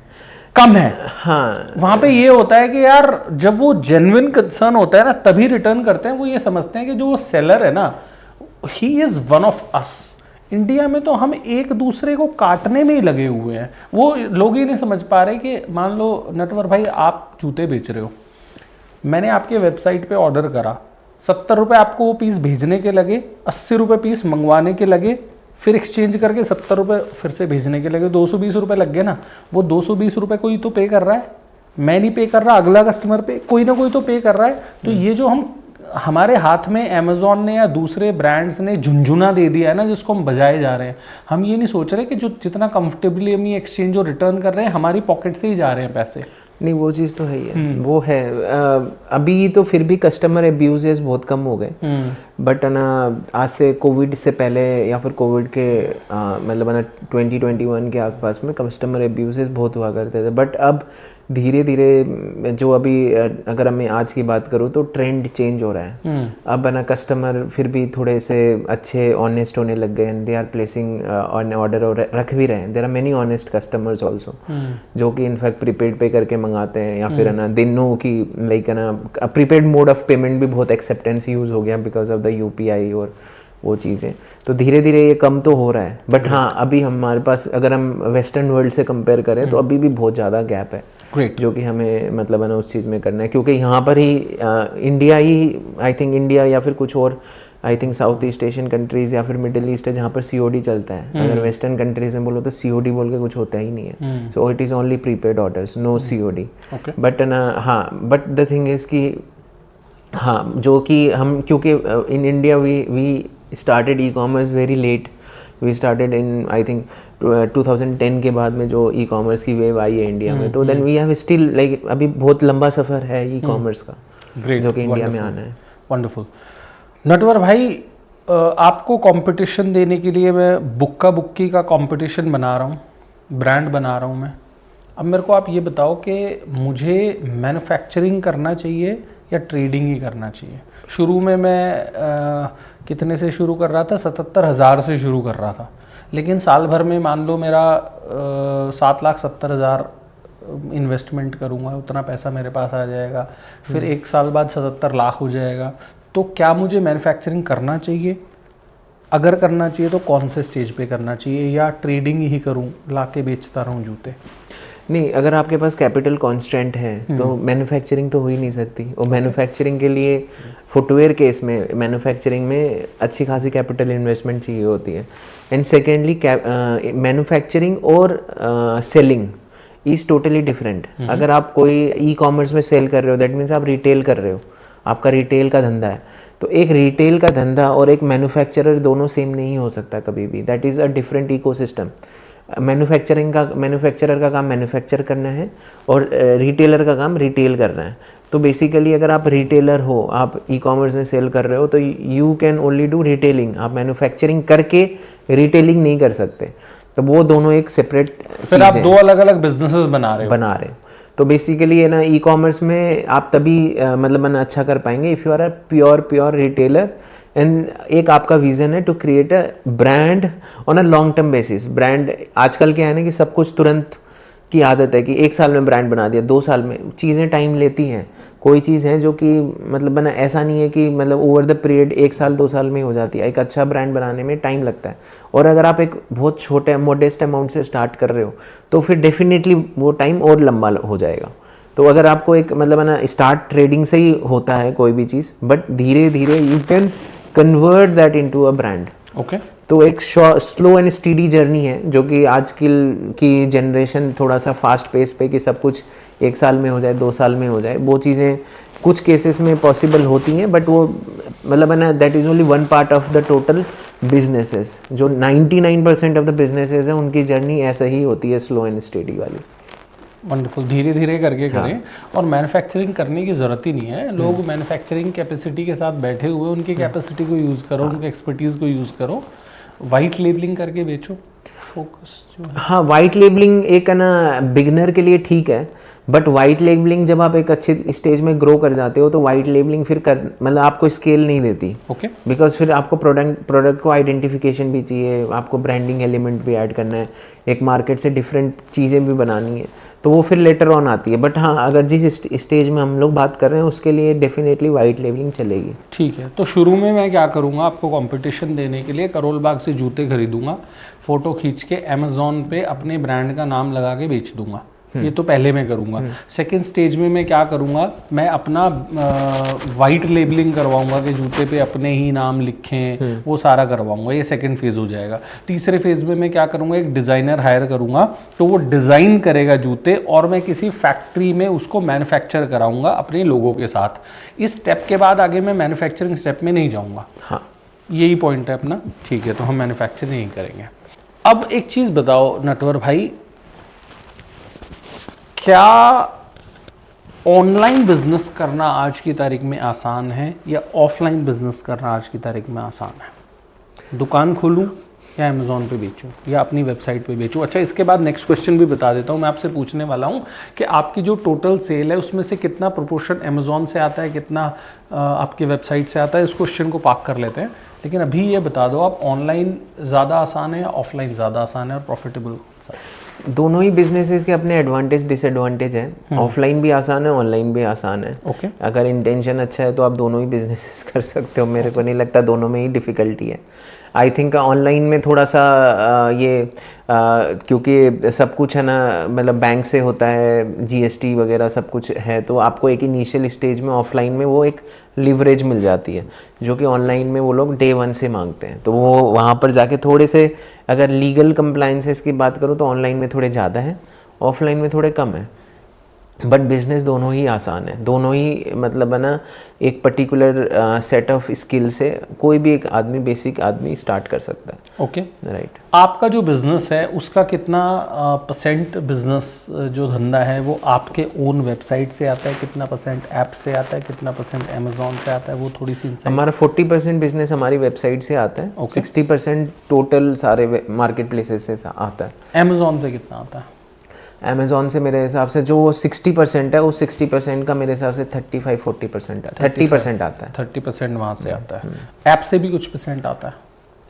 कम है। हाँ, वहाँ पे ये होता है कि यार जब वो जेन्युइन कंसर्न होता है ना तभी रिटर्न करते हैं। वो ये समझते हैं कि जो वो सेलर है ना he is one of us. India में तो हम एक दूसरे को काटने में ही लगे हुए हैं। वो लोग ही नहीं समझ पा रहे कि मान लो नटवर भाई आप जूते बेच रहे हो, मैंने आपके वेबसाइट पे ऑर्डर करा, 70 रुपये आपको वो पीस भेजने के लगे, 80 रुपये पीस मंगवाने के लगे, फिर एक्सचेंज करके 70 रुपये फिर से भेजने के लगे, 220 रुपये लग गए ना। वो 220 रुपये कोई तो पे कर रहा है, मैं नहीं पे कर रहा, अगला कस्टमर पे कोई ना कोई तो पे कर रहा है। तो ये जो हमारे हाथ में अमेज़ॉन ने या दूसरे ब्रांड्स ने झुंझुना दे दिया है ना जिसको हम बजाए जा रहे हैं, हम ये नहीं सोच रहे कि जो जितना कंफर्टेबली हम ये एक्सचेंज और रिटर्न कर रहे हैं हमारी पॉकेट से ही जा रहे हैं पैसे। नहीं, वो चीज़ तो है ही है, वो है। अभी तो फिर भी कस्टमर एब्यूजेस बहुत कम हो गए, बट ना आज से कोविड से पहले या फिर कोविड के मतलब ना 2021 के आसपास में कस्टमर एब्यूजेस बहुत हुआ करते थे। बट अब धीरे धीरे जो अभी अगर मैं आज की बात करूँ तो ट्रेंड चेंज हो रहा है। अब ना कस्टमर फिर भी थोड़े से अच्छे ऑनेस्ट होने लग गए हैं, they are placing on order और रख भी रहे हैं। There are many honest customers also जो कि इनफैक्ट प्रीपेड पे करके मंगाते हैं, या फिर है ना दिनों की लाइक है ना प्रीपेड मोड ऑफ पेमेंट भी बहुत एक्सेप्टेंस यूज़ हो गया बिकॉज ऑफ द UPI और वो चीज़ें। तो धीरे धीरे ये कम तो हो रहा है, बट हाँ अभी हमारे पास अगर हम वेस्टर्न वर्ल्ड से कंपेयर करें तो अभी भी बहुत ज़्यादा गैप है। Great. जो कि हमें मतलब है ना उस चीज़ में करना है, क्योंकि यहाँ पर ही इंडिया ही, आई थिंक इंडिया या फिर कुछ और, I think South East Asian countries या फिर मिडिल ईस्ट है जहाँ पर COD चलता है। अगर वेस्टर्न कंट्रीज में बोलो तो COD बोल के कुछ होता ही नहीं है। So it is only prepaid orders, no COD। But ना हाँ, बट द थिंग इज़ कि हाँ, जो कि हम, क्योंकि in India we started e-commerce very late. We started in I think 2010 के बाद में जो ई-कॉमर्स की वेव आई है इंडिया में, तो then we have still like अभी बहुत लंबा सफ़र है ई-कॉमर्स का, जो कि इंडिया में आना है। वंडरफुल। नटवर भाई, आपको कंपटीशन देने के लिए मैं बुक्का बुक्की का कंपटीशन बना रहा हूँ, ब्रांड बना रहा हूँ मैं। अब मेरे को आप ये बताओ कि मुझे मैन्युफैक्चरिंग करना चाहिए या ट्रेडिंग ही करना चाहिए? शुरू में मैं कितने से शुरू कर रहा था? 77,000 से शुरू कर रहा था, लेकिन साल भर में मान लो मेरा 7,70,000 इन्वेस्टमेंट करूँगा, उतना पैसा मेरे पास आ जाएगा, फिर 1 साल बाद 77 लाख हो जाएगा। तो क्या मुझे मैन्युफैक्चरिंग करना चाहिए? अगर करना चाहिए तो कौन से स्टेज पे करना चाहिए, या ट्रेडिंग ही करूँ, ला के बेचता रहूँ जूते? नहीं, अगर आपके पास कैपिटल कॉन्स्टेंट है तो मैन्युफैक्चरिंग तो हो ही नहीं सकती। और मैन्युफैक्चरिंग के लिए फुटवेयर केस में मैन्युफैक्चरिंग में अच्छी खासी कैपिटल इन्वेस्टमेंट चाहिए होती है। एंड सेकेंडली मैन्युफैक्चरिंग और सेलिंग इज़ टोटली डिफरेंट। अगर आप कोई ई-कॉमर्स में सेल कर रहे हो, दैट मीन्स आप रिटेल कर रहे हो, आपका रिटेल का धंधा है। तो एक रिटेल का धंधा और एक मैन्युफैक्चरर दोनों सेम नहीं हो सकता कभी भी। That is a different ecosystem. Manufacturer का काम मैन्युफैक्चर करना है और रिटेलर का काम रिटेल करना है। तो बेसिकली अगर आप रिटेलर हो, आप ई-कॉमर्स में सेल कर रहे हो, तो you can only do retailing. आप मैन्युफैक्चरिंग करके रिटेलिंग नहीं कर सकते। तो वो दोनों एक सेपरेट, फिर आप दो अलग अलग बिजनेसेस बना रहे हो। तो बेसिकली है ना, ई-कॉमर्स में आप तभी मतलब ना अच्छा कर पाएंगे if you are a pure retailer. And एक आपका विजन है to create a brand on a long term basis. Brand आजकल क्या है ना कि सब कुछ तुरंत की आदत है कि 1 साल में ब्रांड बना दिया, 2 साल में। चीज़ें टाइम लेती हैं। कोई चीज़ है जो कि मतलब बना ऐसा नहीं है कि मतलब ओवर द पीरियड 1 साल 2 साल में हो जाती है। एक अच्छा ब्रांड बनाने में टाइम लगता है। और अगर आप एक बहुत छोटे मोडेस्ट अमाउंट से स्टार्ट कर रहे हो तो फिर डेफिनेटली वो टाइम और लंबा हो जाएगा। तो अगर आपको एक मतलब ना स्टार्ट ट्रेडिंग से ही होता है कोई भी चीज़, बट धीरे धीरे you can convert that into a brand. Okay. तो एक स्लो एंड स्टीडी जर्नी है, जो कि आज की जनरेशन थोड़ा सा फास्ट पेस पे कि सब कुछ 1 साल में हो जाए, 2 साल में हो जाए, वो चीज़ें कुछ केसेस में पॉसिबल होती हैं। बट वो मतलब है ना, that is only 1 part of the total businesses. जो 99% ऑफ द बिजनेसेस हैं उनकी जर्नी ऐसा ही होती है, स्लो एंड स्टेडी वाली। वंडरफुल। धीरे धीरे करके करें। और मैन्युफैक्चरिंग करने की ज़रूरत ही नहीं है। लोग मैन्युफैक्चरिंग कैपेसिटी के साथ बैठे हुए, उनकी कैपेसिटी को यूज़ करो, उनके एक्सपर्टीज़ को यूज़ करो, वाइट लेबलिंग करके बेचो। फोकस जो है, हाँ, वाइट लेबलिंग एक है ना बिगिनर के लिए ठीक है। बट वाइट लेबलिंग जब आप एक अच्छे स्टेज में ग्रो कर जाते हो तो वाइट लेबलिंग फिर मतलब आपको स्केल नहीं देती। ओके। बिकॉज फिर आपको प्रोडक्ट को आइडेंटिफिकेशन भी चाहिए, आपको ब्रांडिंग एलिमेंट भी ऐड करना है, एक मार्केट से डिफरेंट चीज़ें भी बनानी है, तो वो फिर लेटर ऑन आती है। बट हाँ, अगर जिस स्टेज में हम लोग बात कर रहे हैं उसके लिए डेफिनेटली वाइट लेबलिंग चलेगी। ठीक है। तो शुरू में मैं क्या करूँगा, आपको कंपटीशन देने के लिए करोल बाग से जूते खरीदूंगा, फ़ोटो खींच के अमेज़ॉन पे अपने ब्रांड का नाम लगा के बेच दूंगा। ये तो पहले मैं करूँगा। सेकंड स्टेज में मैं क्या करूँगा, मैं अपना वाइट लेबलिंग करवाऊंगा कि जूते पे अपने ही नाम लिखें, वो सारा करवाऊंगा। ये सेकंड फेज़ हो जाएगा। तीसरे फेज़ में मैं क्या करूँगा, एक डिज़ाइनर हायर करूँगा, तो वो डिज़ाइन करेगा जूते और मैं किसी फैक्ट्री में उसको मैन्युफैक्चर कराऊँगा अपने लोगों के साथ। इस स्टेप के बाद आगे मैं मैन्युफैक्चरिंग स्टेप में नहीं जाऊँगा। हाँ, यही पॉइंट है अपना। ठीक है, तो हम मैन्युफैक्चरिंग नहीं करेंगे। अब एक चीज़ बताओ नटवर भाई, क्या ऑनलाइन बिजनेस करना आज की तारीख में आसान है या ऑफलाइन बिजनेस करना आज की तारीख में आसान है? दुकान खोलूं या अमेज़ॉन पे बेचूं या अपनी वेबसाइट पे बेचूं? अच्छा, इसके बाद नेक्स्ट क्वेश्चन भी बता देता हूं। मैं आपसे पूछने वाला हूं कि आपकी जो टोटल सेल है उसमें से कितना प्रोपोर्शन अमेज़ॉन से आता है, कितना आपकी वेबसाइट से आता है। इस क्वेश्चन को पार्क कर लेते हैं। लेकिन अभी ये बता दो, आप ऑनलाइन ज़्यादा आसान है या ऑफलाइन ज़्यादा आसान है और प्रॉफिटेबल कौन सा है? दोनों ही बिजनेसेस के अपने एडवांटेज डिसएडवांटेज हैं। ऑफलाइन भी आसान है, ऑनलाइन भी आसान है। ओके। अगर इंटेंशन अच्छा है तो आप दोनों ही बिजनेसेस कर सकते हो। मेरे को नहीं लगता दोनों में ही डिफ़िकल्टी है। आई थिंक ऑनलाइन में थोड़ा सा क्योंकि सब कुछ है ना, मतलब बैंक से होता है, जीएसटी वगैरह सब कुछ है, तो आपको एक इनिशियल स्टेज में ऑफलाइन में वो एक लिवरेज मिल जाती है, जो कि ऑनलाइन में वो लोग डे वन से मांगते हैं। तो वो वहाँ पर जाके थोड़े से, अगर लीगल कंप्लाइंसेस की बात करूँ तो ऑनलाइन में थोड़े ज़्यादा है, ऑफलाइन में थोड़े कम है। बट बिजनेस दोनों ही आसान है, दोनों ही मतलब है ना, एक पर्टिकुलर सेट ऑफ स्किल से कोई भी एक आदमी, बेसिक आदमी स्टार्ट कर सकता है। Okay, right. आपका जो बिजनेस है उसका कितना परसेंट बिजनेस जो धंधा है वो आपके ओन वेबसाइट से आता है, कितना परसेंट ऐप से आता है, कितना परसेंट अमेजोन से आता है, वो थोड़ी सी इंसाइट। हमारा 40% बिजनेस हमारी वेबसाइट से आता है। 60% टोटल सारे मार्केट प्लेसेस से आता है। अमेजोन से कितना आता है? अमेजोन से मेरे हिसाब से जो 60% है, वो 60% का मेरे हिसाब से 35-40% आता है। 30% आता है। 30% वहाँ से आता है। ऐप से भी कुछ परसेंट आता है?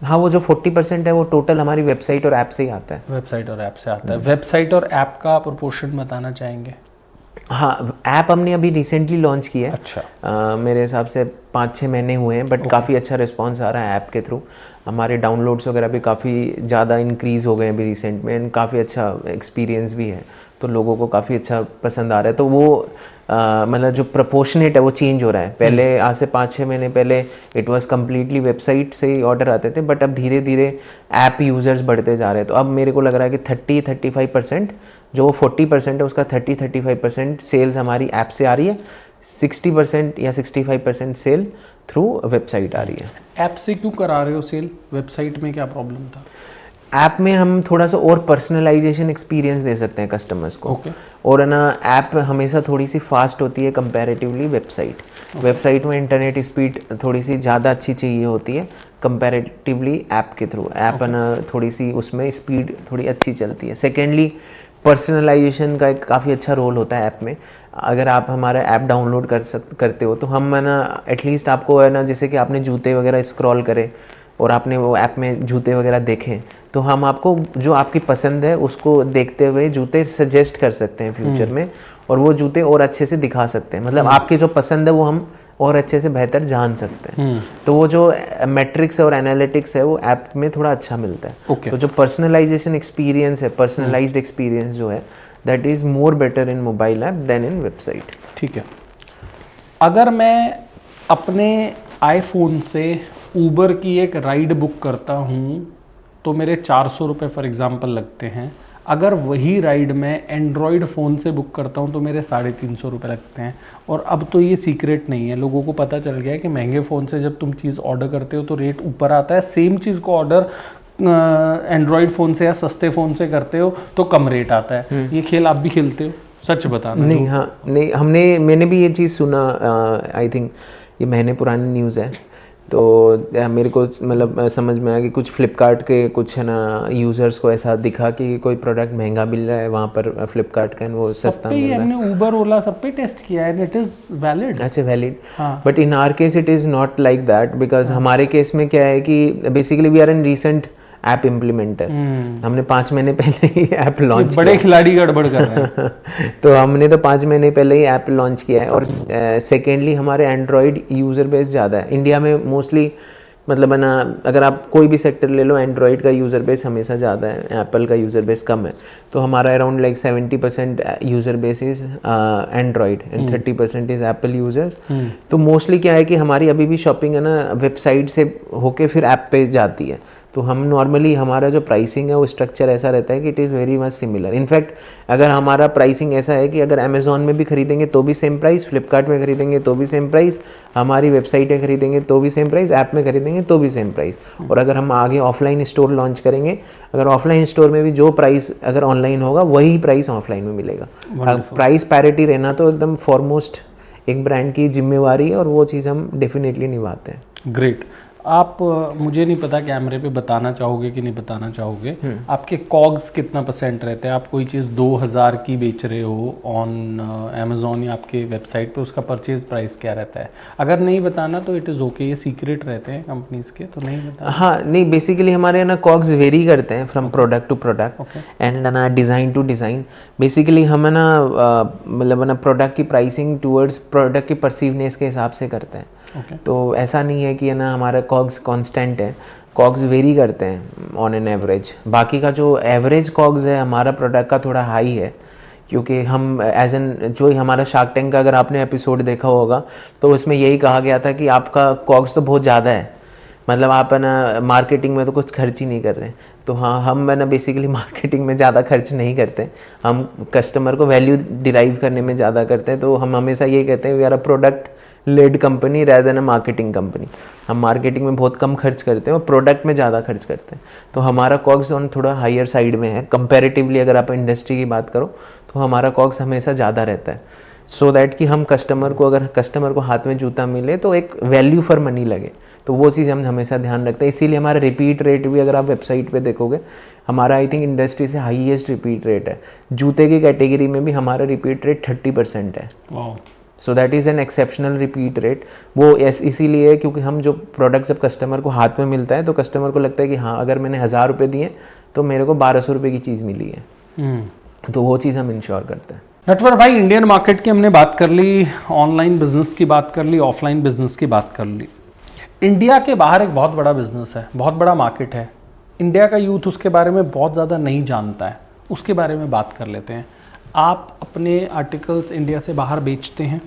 हाँ, वो जो 40% है वो टोटल हमारी वेबसाइट और ऐप से ही आता है। वेबसाइट और ऐप से आता है। वेबसाइट और ऐप का प्रोपोर्शन बताना चाहेंगे? हाँ, ऐप हमने अभी रिसेंटली लॉन्च किया है। अच्छा। मेरे हिसाब से 5-6 महीने हुए हैं, बट काफ़ी अच्छा रिस्पांस आ रहा है ऐप के थ्रू। हमारे डाउनलोड्स वगैरह भी काफ़ी ज़्यादा इंक्रीज़ हो गए हैं अभी रिसेंट में, एंड काफ़ी अच्छा एक्सपीरियंस भी है, तो लोगों को काफ़ी अच्छा पसंद आ रहा है। तो वो मतलब जो प्रोपोर्शनेट है वो चेंज हो रहा है। पहले आज से 5-6 महीने पहले इट वाज कम्प्लीटली वेबसाइट से ही ऑर्डर आते थे, बट अब धीरे धीरे ऐप यूज़र्स बढ़ते जा रहे हैं। तो अब मेरे को लग रहा है कि 30-35%, जो 40% है उसका 30-35% सेल्स हमारी ऐप से आ रही है, 60% या 65% सेल थ्रू वेबसाइट आ रही है। ऐप से क्यों करा रहे हो सेल? वेबसाइट में क्या प्रॉब्लम था? ऐप में हम थोड़ा सा और पर्सनलाइजेशन एक्सपीरियंस दे सकते हैं कस्टमर्स को। और है ना, ऐप हमेशा थोड़ी सी फास्ट होती है कंपैरेटिवली वेबसाइट। वेबसाइट में इंटरनेट स्पीड थोड़ी सी ज़्यादा अच्छी चाहिए होती है कंपैरेटिवली ऐप के थ्रू। ऐप है ना, थोड़ी सी उसमें स्पीड थोड़ी अच्छी चलती है। सेकेंडली, पर्सनलाइजेशन का एक काफ़ी अच्छा रोल होता है ऐप में। अगर आप हमारा ऐप डाउनलोड करते हो तो हम है ना, एटलीस्ट आपको है ना, जैसे कि आपने जूते वगैरह स्क्रॉल करे और आपने वो ऐप में जूते वगैरह देखें, तो हम आपको जो आपकी पसंद है उसको देखते हुए जूते सजेस्ट कर सकते हैं फ्यूचर में, और वो जूते और अच्छे से दिखा सकते हैं। मतलब आपके जो पसंद है वो हम और अच्छे से बेहतर जान सकते हैं। तो वो जो मैट्रिक्स और एनालिटिक्स है वो ऐप में थोड़ा अच्छा मिलता है। तो जो पर्सनलाइजेशन एक्सपीरियंस है, पर्सनलाइज्ड एक्सपीरियंस जो है, that is more better in mobile app than in website. ठीक है। अगर मैं अपने आईफोन से ऊबर की एक राइड बुक करता हूँ तो मेरे 400 रुपये फॉर एग्ज़ाम्पल लगते हैं। अगर वही राइड मैं एंड्रॉयड फ़ोन से बुक करता हूँ तो मेरे 350 रुपये लगते हैं। और अब तो ये सीक्रेट नहीं है, लोगों को पता चल गया है कि महंगे फ़ोन से जब तुम चीज़ ऑर्डर करते हो तो रेट ऊपर आता है, सेम चीज़ को ऑर्डर एंड्रॉयड फ़ोन से या सस्ते फ़ोन से करते हो तो कम रेट आता है। ये खेल आप भी खेलते हो? सच बताना। नहीं, हाँ, नहीं, मैंने भी ये चीज़ सुना। आई थिंक ये महीने पुरानी न्यूज़ है। तो मेरे को मतलब समझ में आया कि कुछ फ्लिपकार्ट के कुछ है ना यूज़र्स को ऐसा दिखा कि कोई प्रोडक्ट महंगा मिल रहा है वहाँ पर फ्लिपकार्ट का, वो सस्ता मिल रहा है। हमने ऊबर ओला सब पे टेस्ट किया है, इट इज़ वैलिड। अच्छा, valid. But in our case it is not like that, because हमारे केस में क्या है कि basically we are in recent app implementer. हमने 5 महीने पहले ही ऐप लॉन्च किया। बड़े खिलाड़ी गड़बड़ कर रहे हैं। तो हमने तो 5 महीने पहले ही ऐप लॉन्च किया है। और सेकेंडली हमारे एंड्रॉयड यूज़र बेस ज़्यादा है इंडिया में मोस्टली। मतलब है ना, अगर आप कोई भी सेक्टर ले लो, एंड्रॉयड का यूज़र बेस हमेशा ज़्यादा है, एप्पल का यूज़र बेस कम है। तो हमारा around like 70% user base is Android and 30% is Apple users. तो मोस्टली क्या है कि हमारी अभी भी शॉपिंग है ना वेबसाइट से होके फिर ऐप पे जाती है। तो हम नॉर्मली, हमारा जो प्राइसिंग है वो स्ट्रक्चर ऐसा रहता है कि it is very much similar. In fact अगर हमारा प्राइसिंग ऐसा है कि अगर अमेज़ॉन में भी खरीदेंगे तो भी सेम प्राइस, फ्लिपकार्ट में खरीदेंगे तो भी सेम प्राइस, हमारी वेबसाइटें खरीदेंगे तो भी सेम प्राइस, ऐप में खरीदेंगे तो भी सेम प्राइस। और अगर हम आगे ऑफलाइन स्टोर लॉन्च करेंगे, अगर ऑफलाइन स्टोर में भी जो प्राइस अगर ऑनलाइन होगा वही प्राइस ऑफलाइन में मिलेगा। प्राइस पैरिटी रहना तो एकदम फॉरमोस्ट एक ब्रांड की जिम्मेवारी है, और वो चीज़ हम डेफिनेटली निभाते हैं। ग्रेट। आप मुझे नहीं पता कैमरे पे बताना चाहोगे कि नहीं बताना चाहोगे, आपके कॉग्स कितना % रहते हैं? आप कोई चीज़ 2000 की बेच रहे हो ऑन अमेजोन या आपके वेबसाइट पे, उसका परचेज प्राइस क्या रहता है? अगर नहीं बताना तो इट इज़ ओके, ये सीक्रेट रहते हैं कंपनीज के, तो नहीं बताना। हाँ नहीं, बेसिकली हमारे ना कॉग्स वेरी करते हैं from product to product and ना डिज़ाइन टू डिज़ाइन। बेसिकली हम है ना मतलब ना प्रोडक्ट की प्राइसिंग टूवर्ड्स प्रोडक्ट की परसीवनेस के हिसाब से करते हैं। तो ऐसा नहीं है कि है ना हमारा कॉग्स कांस्टेंट है, कॉग्स वेरी करते हैं ऑन एन एवरेज। बाकी का जो एवरेज कॉग्स है हमारा प्रोडक्ट का थोड़ा हाई है, क्योंकि हम एज एन जो हमारा शार्क टैंक का अगर आपने एपिसोड देखा होगा तो उसमें यही कहा गया था कि आपका कॉग्स तो बहुत ज़्यादा है, मतलब आप है ना मार्केटिंग में तो कुछ खर्च ही नहीं कर रहे हैं। तो हाँ, हम है ना बेसिकली मार्केटिंग में ज़्यादा खर्च नहीं करते, हम कस्टमर को वैल्यू डिराइव करने में ज़्यादा करते हैं। तो हम हमेशा ये कहते हैं we are a product led company rather than a marketing company. हम मार्केटिंग में बहुत कम खर्च करते हैं और प्रोडक्ट में ज़्यादा खर्च करते हैं। तो हमारा कॉग्स ऑन थोड़ा हायर साइड में है कंपैरेटिवली। अगर आप इंडस्ट्री की बात करो तो हमारा कॉग्स हमेशा ज़्यादा रहता है, सो दैट कि हम कस्टमर को, अगर कस्टमर को हाथ में जूता मिले तो एक वैल्यू फॉर मनी लगे। तो वो चीज़ हम हमेशा ध्यान रखते हैं। इसीलिए हमारा रिपीट रेट भी, अगर आप वेबसाइट पे देखोगे, हमारा आई थिंक इंडस्ट्री से हाईएस्ट रिपीट रेट है। जूते की कैटेगरी में भी हमारा रिपीट रेट 30% है। So that is an exceptional repeat rate. वो इसीलिए है क्योंकि हम जो प्रोडक्ट जब कस्टमर को हाथ में मिलता है तो कस्टमर को लगता है कि हाँ, अगर मैंने 1000 रुपये दिए तो मेरे को 1200 रुपये की चीज़ मिली है। तो वो चीज़ हम इंश्योर करते हैं। नटवर भाई, इंडियन मार्केट की हमने बात कर ली, ऑनलाइन बिजनेस की बात कर ली, ऑफलाइन बिजनेस की बात कर ली। इंडिया के बाहर एक बहुत बड़ा बिजनेस है, बहुत बड़ा मार्केट है। इंडिया का यूथ उसके बारे में बहुत ज़्यादा नहीं जानता है, उसके बारे में बात कर लेते हैं। आप अपने आर्टिकल्स इंडिया से बाहर बेचते हैं?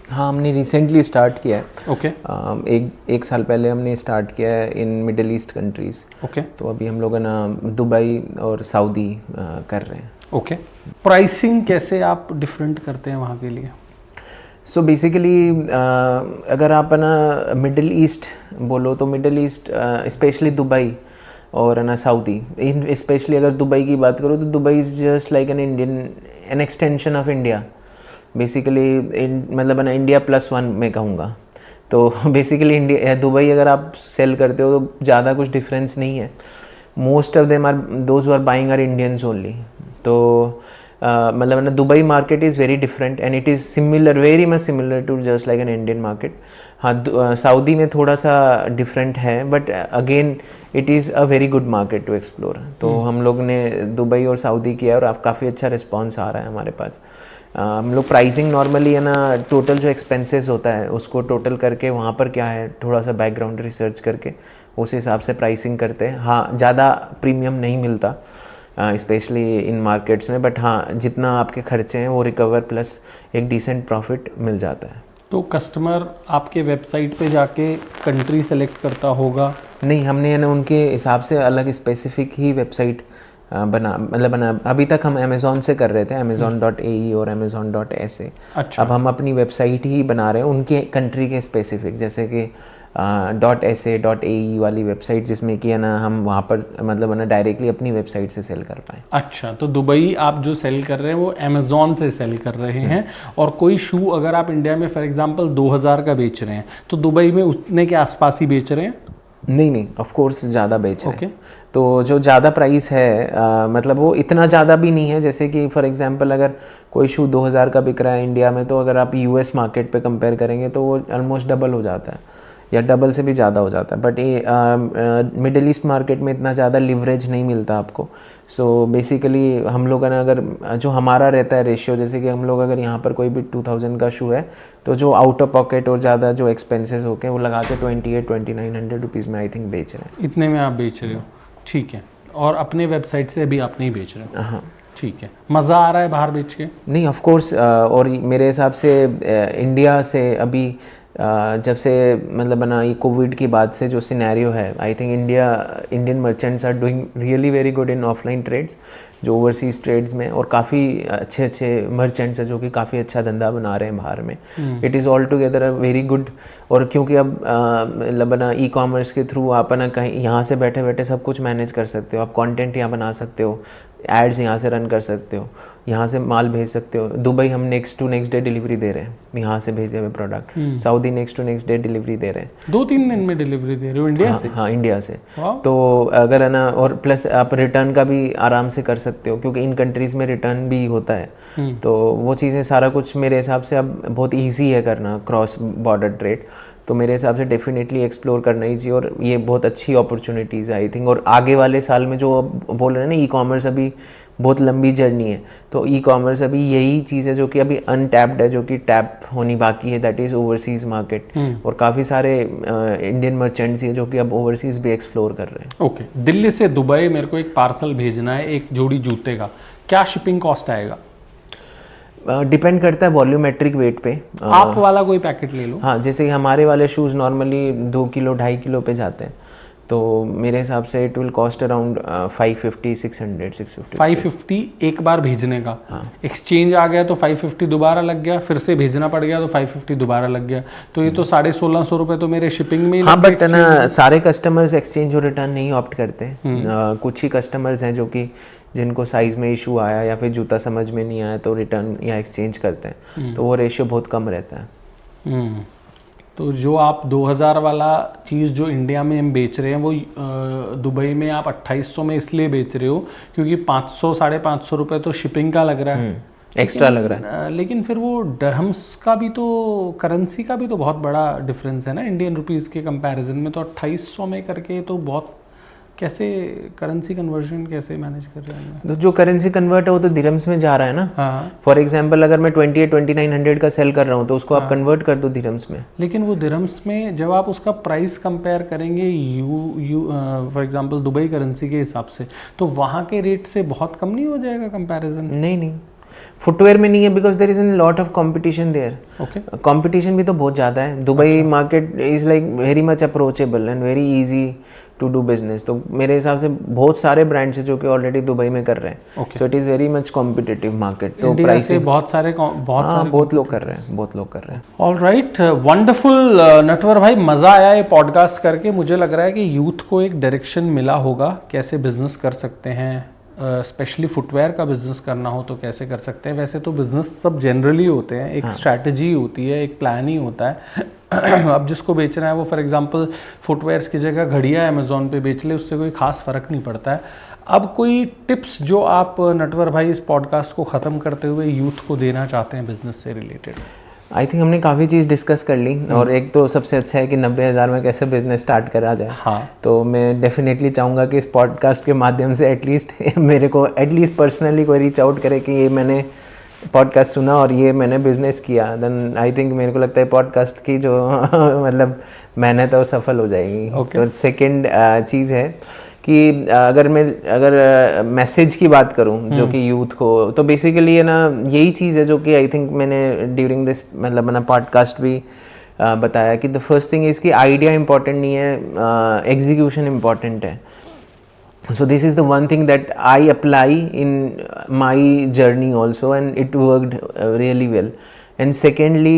हाँ, हमने रिसेंटली स्टार्ट किया है। ओके। एक साल पहले हमने स्टार्ट किया है in middle east countries. Okay. तो अभी हम लोग है ना दुबई और सऊदी कर रहे हैं। ओके। प्राइसिंग कैसे आप डिफरेंट करते हैं वहाँ के लिए? सो बेसिकली अगर आप है ना मिडिल ईस्ट बोलो तो मिडिल ईस्ट स्पेशली दुबई और है ना सऊदी, स्पेशली अगर दुबई की बात करो तो Dubai is just like an extension of India basically. मतलब है ना इंडिया +1 मैं कहूँगा। तो बेसिकली इंडिया दुबई अगर आप सेल करते हो तो ज़्यादा कुछ डिफरेंस नहीं है। Most of them are those who are buying are Indians only. तो मतलब है ना Dubai market is very different and it is similar, very much similar to just like an Indian market. हाँ, सऊदी में थोड़ा सा डिफरेंट है, but again it is a very good market to explore. तो हम लोग ने दुबई और सऊदी किया और काफ़ी अच्छा रिस्पॉन्स आ रहा है हमारे पास। हम लोग प्राइसिंग नॉर्मली है ना टोटल जो एक्सपेंसेस होता है उसको टोटल करके वहाँ पर क्या है थोड़ा सा बैकग्राउंड रिसर्च करके उस हिसाब से प्राइसिंग करते हैं। हाँ, ज़्यादा प्रीमियम नहीं मिलता स्पेशली इन मार्केट्स में, बट हाँ जितना आपके खर्चे हैं वो रिकवर प्लस एक डिसेंट प्रॉफिट मिल जाता है। तो कस्टमर आपके वेबसाइट पे जाके कंट्री सेलेक्ट करता होगा? नहीं, हमने ना उनके हिसाब से अलग स्पेसिफिक ही वेबसाइट बना। अभी तक हम अमेज़ॉन से कर रहे थे, amazon.ae और amazon.sa। अच्छा। अब हम अपनी वेबसाइट ही बना रहे हैं उनके कंट्री के स्पेसिफिक, जैसे कि .sa.ae वाली वेबसाइट, जिसमें कि है ना हम वहाँ पर मतलब है ना डायरेक्टली अपनी वेबसाइट से सेल कर पाएँ। अच्छा, तो दुबई आप जो सेल कर रहे हैं वो अमेज़ॉन से सेल कर रहे हैं, और कोई शू अगर आप इंडिया में फॉर एग्जांपल 2000 का बेच रहे हैं तो दुबई में उतने के आसपास ही बेच रहे हैं? नहीं, ऑफ कोर्स ज़्यादा बेच रहे हैं। तो जो ज़्यादा प्राइस है मतलब वो इतना ज़्यादा भी नहीं है। जैसे कि फॉर एग्जांपल अगर कोई शू 2000 का बिक रहा है इंडिया में, तो अगर आप यूएस मार्केट पे कंपेयर करेंगे तो वो ऑलमोस्ट डबल हो जाता है या डबल से भी ज़्यादा हो जाता है। बट ये मिडिल ईस्ट मार्केट में इतना ज़्यादा लिवरेज नहीं मिलता आपको। सो बेसिकली हम लोग ना अगर जो हमारा रहता है रेशियो, जैसे कि हम लोग अगर यहाँ पर कोई भी 2000 का शू है तो जो आउट ऑफ पॉकेट और ज़्यादा जो एक्सपेंसेस होके वो लगा के 2800-2900 रुपीज़ में आई थिंक बेच रहे हैं। इतने में आप बेच रहे हो? ठीक है। और अपने वेबसाइट से अभी आप नहीं बेच रहे हो? हाँ, ठीक है। मज़ा आ रहा है बाहर बेच के? नहीं, ऑफ कोर्स। और मेरे हिसाब से इंडिया से अभी जब से मतलब ना ये कोविड की बाद से जो सिनेरियो है, I think Indian merchants are doing really very good in offline trades. जो ओवरसीज ट्रेड्स में, और काफ़ी अच्छे अच्छे मर्चेंट्स हैं जो कि काफ़ी अच्छा धंधा बना रहे हैं बाहर में. It is all together a very good. और क्योंकि अब मतलब ना ई कॉमर्स के थ्रू आप ना कहीं यहाँ से बैठे बैठे सब कुछ मैनेज कर सकते हो. आप कंटेंट यहाँ बना सकते हो, एड्स यहाँ से रन कर सकते हो, यहाँ से माल भेज सकते हो. दुबई हम next to next day delivery दे रहे हैं, यहाँ से भेजे हुए product. Saudi next to next day delivery दे रहे हैं. 2-3 दिन में डिलीवरी दे रहे हो इंडिया से? हाँ, इंडिया से. तो अगर है ना, और प्लस आप रिटर्न का भी आराम से कर सकते हो क्योंकि इन कंट्रीज़ में रिटर्न भी होता है. तो वो चीज़ें सारा कुछ मेरे हिसाब से अब बहुत ईजी है करना, क्रॉस बॉर्डर ट्रेड. तो मेरे हिसाब से डेफिनेटली एक्सप्लोर करना ही चाहिए, और ये बहुत अच्छी अपॉर्चुनिटीज़ है आई थिंक. और आगे वाले साल में जो बोल रहे हैं ना, ई कॉमर्स अभी बहुत लंबी जर्नी है. तो ई कॉमर्स अभी यही चीज़ है जो कि अभी अनटैप्ड है, जो कि टैप होनी बाकी है, दैट इज़ ओवरसीज़ मार्केट. और काफ़ी सारे इंडियन मर्चेंट्स हैं जो कि अब ओवरसीज़ भी एक्सप्लोर कर रहे हैं. ओके, दिल्ली से दुबई मेरे को एक पार्सल भेजना है, एक जोड़ी जूते का, क्या शिपिंग कॉस्ट आएगा? डिपेंड करता है वॉल्यूमेट्रिक वेट पे. आप वाला कोई पैकेट ले लो. हाँ, जैसे हमारे वाले शूज़ नॉर्मली 2 किलो 2.5 किलो पे जाते हैं, तो मेरे हिसाब से इट विल कॉस्ट अराउंड 550 650. 550 एक बार भेजने का. एक्सचेंज आ गया तो 550 दोबारा लग गया, फिर से भेजना पड़ गया तो 550 दोबारा लग गया. तो ये तो 1650 रुपये तो मेरे शिपिंग में ही. हाँ, बट ना सारे कस्टमर्स एक्सचेंज और रिटर्न नहीं ऑप्ट करते. कुछ ही कस्टमर्स हैं जो कि जिनको साइज़ में इशू आया या फिर जूता समझ में नहीं आया तो रिटर्न या एक्सचेंज करते हैं. तो वो रेशियो बहुत कम रहता है. तो जो आप 2000 वाला चीज़ जो इंडिया में हम बेच रहे हैं वो दुबई में आप 2800 में इसलिए बेच रहे हो क्योंकि 500-550 रुपये तो शिपिंग का लग रहा है, एक्स्ट्रा लग रहा है. लेकिन फिर वो डरहम्स का भी तो, करेंसी का भी तो बहुत बड़ा डिफरेंस है ना इंडियन रुपीज़ के कंपैरिजन में. तो 2800 में करके तो बहुत, कैसे करेंसी कन्वर्जन कैसे मैनेज कर रहे हैं? तो जो करेंसी कन्वर्ट है वो तो दिरहम्स में जा रहा है ना. हाँ. फॉर एग्जांपल अगर मैं 2900 का सेल कर रहा हूँ तो उसको आप कन्वर्ट कर दो दिरहम्स में. लेकिन वो दिरहम्स में जब आप उसका प्राइस कंपेयर करेंगे फॉर एग्जांपल दुबई करेंसी के हिसाब से, तो वहाँ के रेट से बहुत कम नहीं हो जाएगा कंपैरिजन? नहीं, फुटवेयर में नहीं है because there is an lot of competition there. Okay, competition भी तो बहुत ज़्यादा है. Dubai market is like very much approachable and very easy to do business. तो मेरे हिसाब से बहुत सारे ब्रांड्स हैं जो कि ऑलरेडी दुबई में कर रहे हैं. सो it is very much competitive market. तो प्राइस से बहुत लोग कर रहे हैं. ऑल राइट, वंडरफुल नटवर भाई, मज़ा आया ये पॉडकास्ट करके. मुझे लग रहा है कि यूथ को एक डायरेक्शन मिला होगा कैसे बिजनेस कर सकते हैं, स्पेशली फुटवेयर का बिजनेस करना हो तो कैसे कर सकते हैं. वैसे तो बिजनेस सब जनरली होते हैं, एक स्ट्रैटेजी होती है, एक प्लान ही होता है. अब जिसको बेचना है वो फॉर एग्जांपल फुटवेयर्स की जगह घड़ियाँ अमेज़ॉन पे बेच ले, उससे कोई खास फ़र्क नहीं पड़ता है. अब कोई टिप्स जो आप नटवर भाई इस पॉडकास्ट को ख़त्म करते हुए यूथ को देना चाहते हैं बिजनेस से रिलेटेड? आई थिंक हमने काफ़ी चीज़ डिस्कस कर ली. और एक तो सबसे अच्छा है कि 90,000 में कैसे बिजनेस स्टार्ट करा जाए. हाँ. तो मैं डेफिनेटली चाहूँगा कि इस पॉडकास्ट के माध्यम से एटलीस्ट मेरे को एटलीस्ट पर्सनली कोई रीच आउट करे कि ये मैंने पॉडकास्ट सुना और ये मैंने बिजनेस किया. देन आई थिंक मेरे को लगता है पॉडकास्ट की जो मतलब मेहनत है वो सफल हो जाएगी. तो सेकेंड चीज़ है कि अगर मैसेज की बात करूं जो कि यूथ को, तो बेसिकली है ना यही चीज़ है जो कि आई थिंक मैंने ड्यूरिंग दिस मतलब अपना पॉडकास्ट भी बताया कि द फर्स्ट थिंग इज़ कि आइडिया इंपॉर्टेंट नहीं है, एग्जीक्यूशन इंपॉर्टेंट है. So this is the one thing that I apply in my journey also and it worked really well. And secondly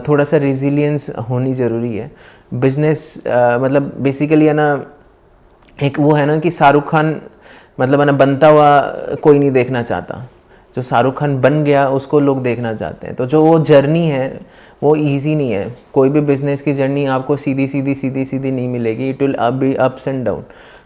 थोड़ा सा resilience होनी ज़रूरी है. Business मतलब basically है ना, एक वो है ना कि शाहरुख खान मतलब है ना बनता हुआ कोई नहीं देखना चाहता, जो शाहरुख खान बन गया उसको लोग देखना चाहते हैं. तो जो वो जर्नी है वो इजी नहीं है. कोई भी बिजनेस की जर्नी आपको सीधी नहीं मिलेगी. It will be ups and down.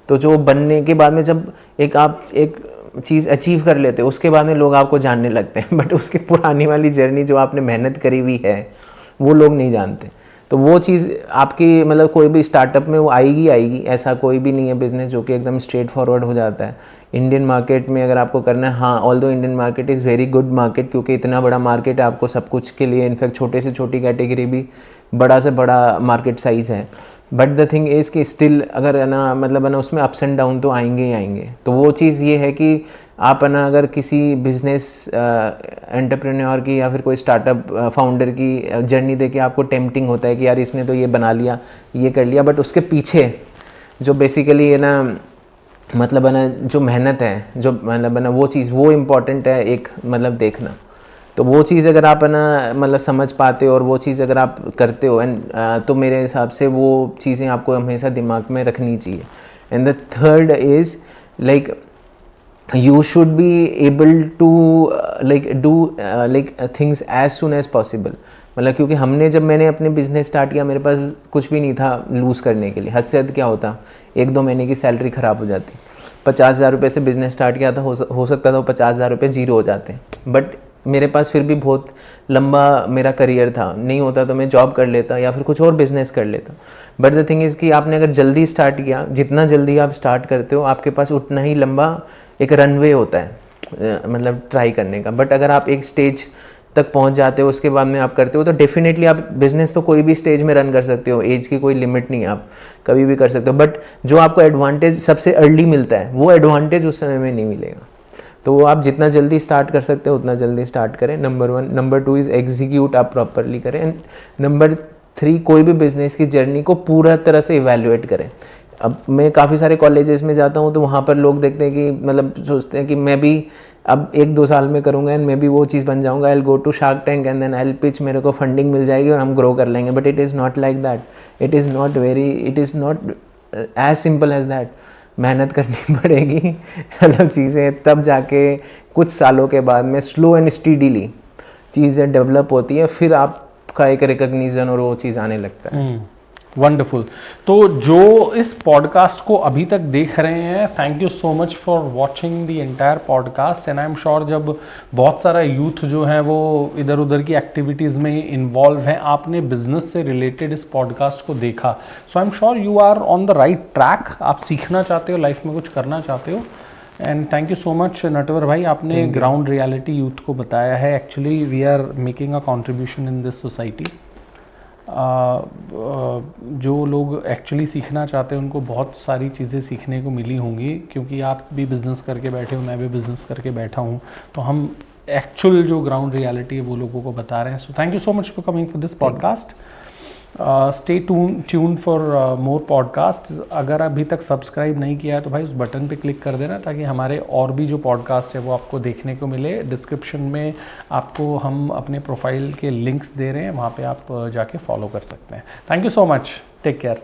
तो जो बनने के बाद में जब आप एक चीज़ अचीव कर लेते हो उसके बाद में लोग आपको जानने लगते हैं. बट उसकी पुरानी वाली जर्नी जो आपने मेहनत करी हुई है वो लोग नहीं जानते. तो वो चीज़ आपकी मतलब कोई भी स्टार्टअप में वो आएगी. ऐसा कोई भी नहीं है बिजनेस जो कि एकदम स्ट्रेट फॉरवर्ड हो जाता है. इंडियन मार्केट में अगर आपको करना है, हाँ, although Indian market is very good market क्योंकि इतना बड़ा मार्केट है आपको सब कुछ के लिए. इनफैक्ट छोटे से छोटी कैटेगरी भी बड़ा से बड़ा मार्केट साइज़ है. बट द थिंग इज़ कि स्टिल अगर है ना मतलब है ना उसमें अप्स एंड डाउन तो आएंगे ही आएंगे. तो वो चीज़ ये है कि आप है ना अगर किसी बिजनेस एंटरप्रेन्योर की या फिर कोई स्टार्टअप फाउंडर की जर्नी देके आपको टेम्पटिंग होता है कि यार इसने तो ये बना लिया, ये कर लिया, बट उसके पीछे जो बेसिकली है ना मतलब है ना जो मेहनत है, जो मतलब है ना वो चीज़ वो इम्पॉर्टेंट है एक, मतलब देखना। तो वो चीज़ अगर आप है ना मतलब समझ पाते हो और वो चीज़ अगर आप करते हो एंड तो मेरे हिसाब से वो चीज़ें आपको हमेशा दिमाग में रखनी चाहिए। And the third is like you should be able to do things as soon as possible। मतलब क्योंकि मैंने अपने बिजनेस स्टार्ट किया, मेरे पास कुछ भी नहीं था लूज़ करने के लिए। हद से हद क्या होता, 1-2 महीने की सैलरी ख़राब हो जाती। 50,000 रुपये से बिज़नेस स्टार्ट किया था, हो सकता था वो 50,000 रुपये जीरो हो जाते। बट मेरे पास फिर भी बहुत लंबा मेरा करियर था, नहीं होता तो मैं जॉब कर लेता या फिर कुछ और बिज़नेस कर लेता। बट द थिंग इज़ कि आपने अगर जल्दी स्टार्ट किया, जितना जल्दी आप स्टार्ट करते हो आपके पास उतना ही लंबा एक रनवे होता है मतलब ट्राई करने का। बट अगर आप एक स्टेज तक पहुंच जाते हो उसके बाद में आप करते हो तो डेफिनेटली आप बिजनेस तो कोई भी स्टेज में रन कर सकते हो, एज की कोई लिमिट नहीं है, आप कभी भी कर सकते हो। बट जो आपको एडवांटेज सबसे अर्ली मिलता है वो एडवांटेज उस समय में नहीं मिलेगा। तो वो आप जितना जल्दी स्टार्ट कर सकते हो उतना जल्दी स्टार्ट करें, नंबर 1। नंबर 2 इज़ एग्जीक्यूट आप प्रॉपरली करें। एंड नंबर 3 कोई भी बिजनेस की जर्नी को पूरा तरह से इवैल्यूएट करें। अब मैं काफ़ी सारे कॉलेजेस में जाता हूँ तो वहाँ पर लोग देखते हैं कि मतलब सोचते हैं कि मैं भी अब 1-2 साल में करूँगा एंड मैं भी वो चीज़ बन जाऊँगा, I will go to Shark Tank and then I will pitch, मेरे को फंडिंग मिल जाएगी और हम ग्रो कर लेंगे। But it is not like that, it is not as simple as that. मेहनत करनी पड़ेगी मतलब चीज़ें तब जाके कुछ सालों के बाद में स्लो एंड स्टीडीली चीज़ें डेवलप होती है, फिर आपका एक रिकग्निशन और वो चीज़ आने लगता है। वंडरफुल। तो जो इस पॉडकास्ट को अभी तक देख रहे हैं, thank you so much for watching the entire podcast. And I am sure जब बहुत सारा यूथ जो है वो इधर उधर की एक्टिविटीज़ में इन्वॉल्व है, आपने बिजनेस से रिलेटेड इस पॉडकास्ट को देखा, so I am sure you are on the right track. आप सीखना चाहते हो, लाइफ में कुछ करना चाहते हो। And thank you so much Natwar भाई, आपने ग्राउंड रियलिटी यूथ को बताया है। Actually we are making a contribution in this society. जो लोग एक्चुअली सीखना चाहते हैं उनको बहुत सारी चीज़ें सीखने को मिली होंगी, क्योंकि आप भी बिज़नेस करके बैठे हो, मैं भी बिज़नेस करके बैठा हूँ, तो हम एक्चुअल जो ग्राउंड रियलिटी है वो लोगों को बता रहे हैं। So thank you so much for coming for this podcast. Stay tune for more podcast. अगर अभी तक सब्सक्राइब नहीं किया है तो भाई उस बटन पे क्लिक कर देना, ताकि हमारे और भी जो पॉडकास्ट है वो आपको देखने को मिले। डिस्क्रिप्शन में आपको हम अपने प्रोफाइल के लिंक्स दे रहे हैं, वहाँ पे आप जाके फॉलो कर सकते हैं। Thank you so much, take care.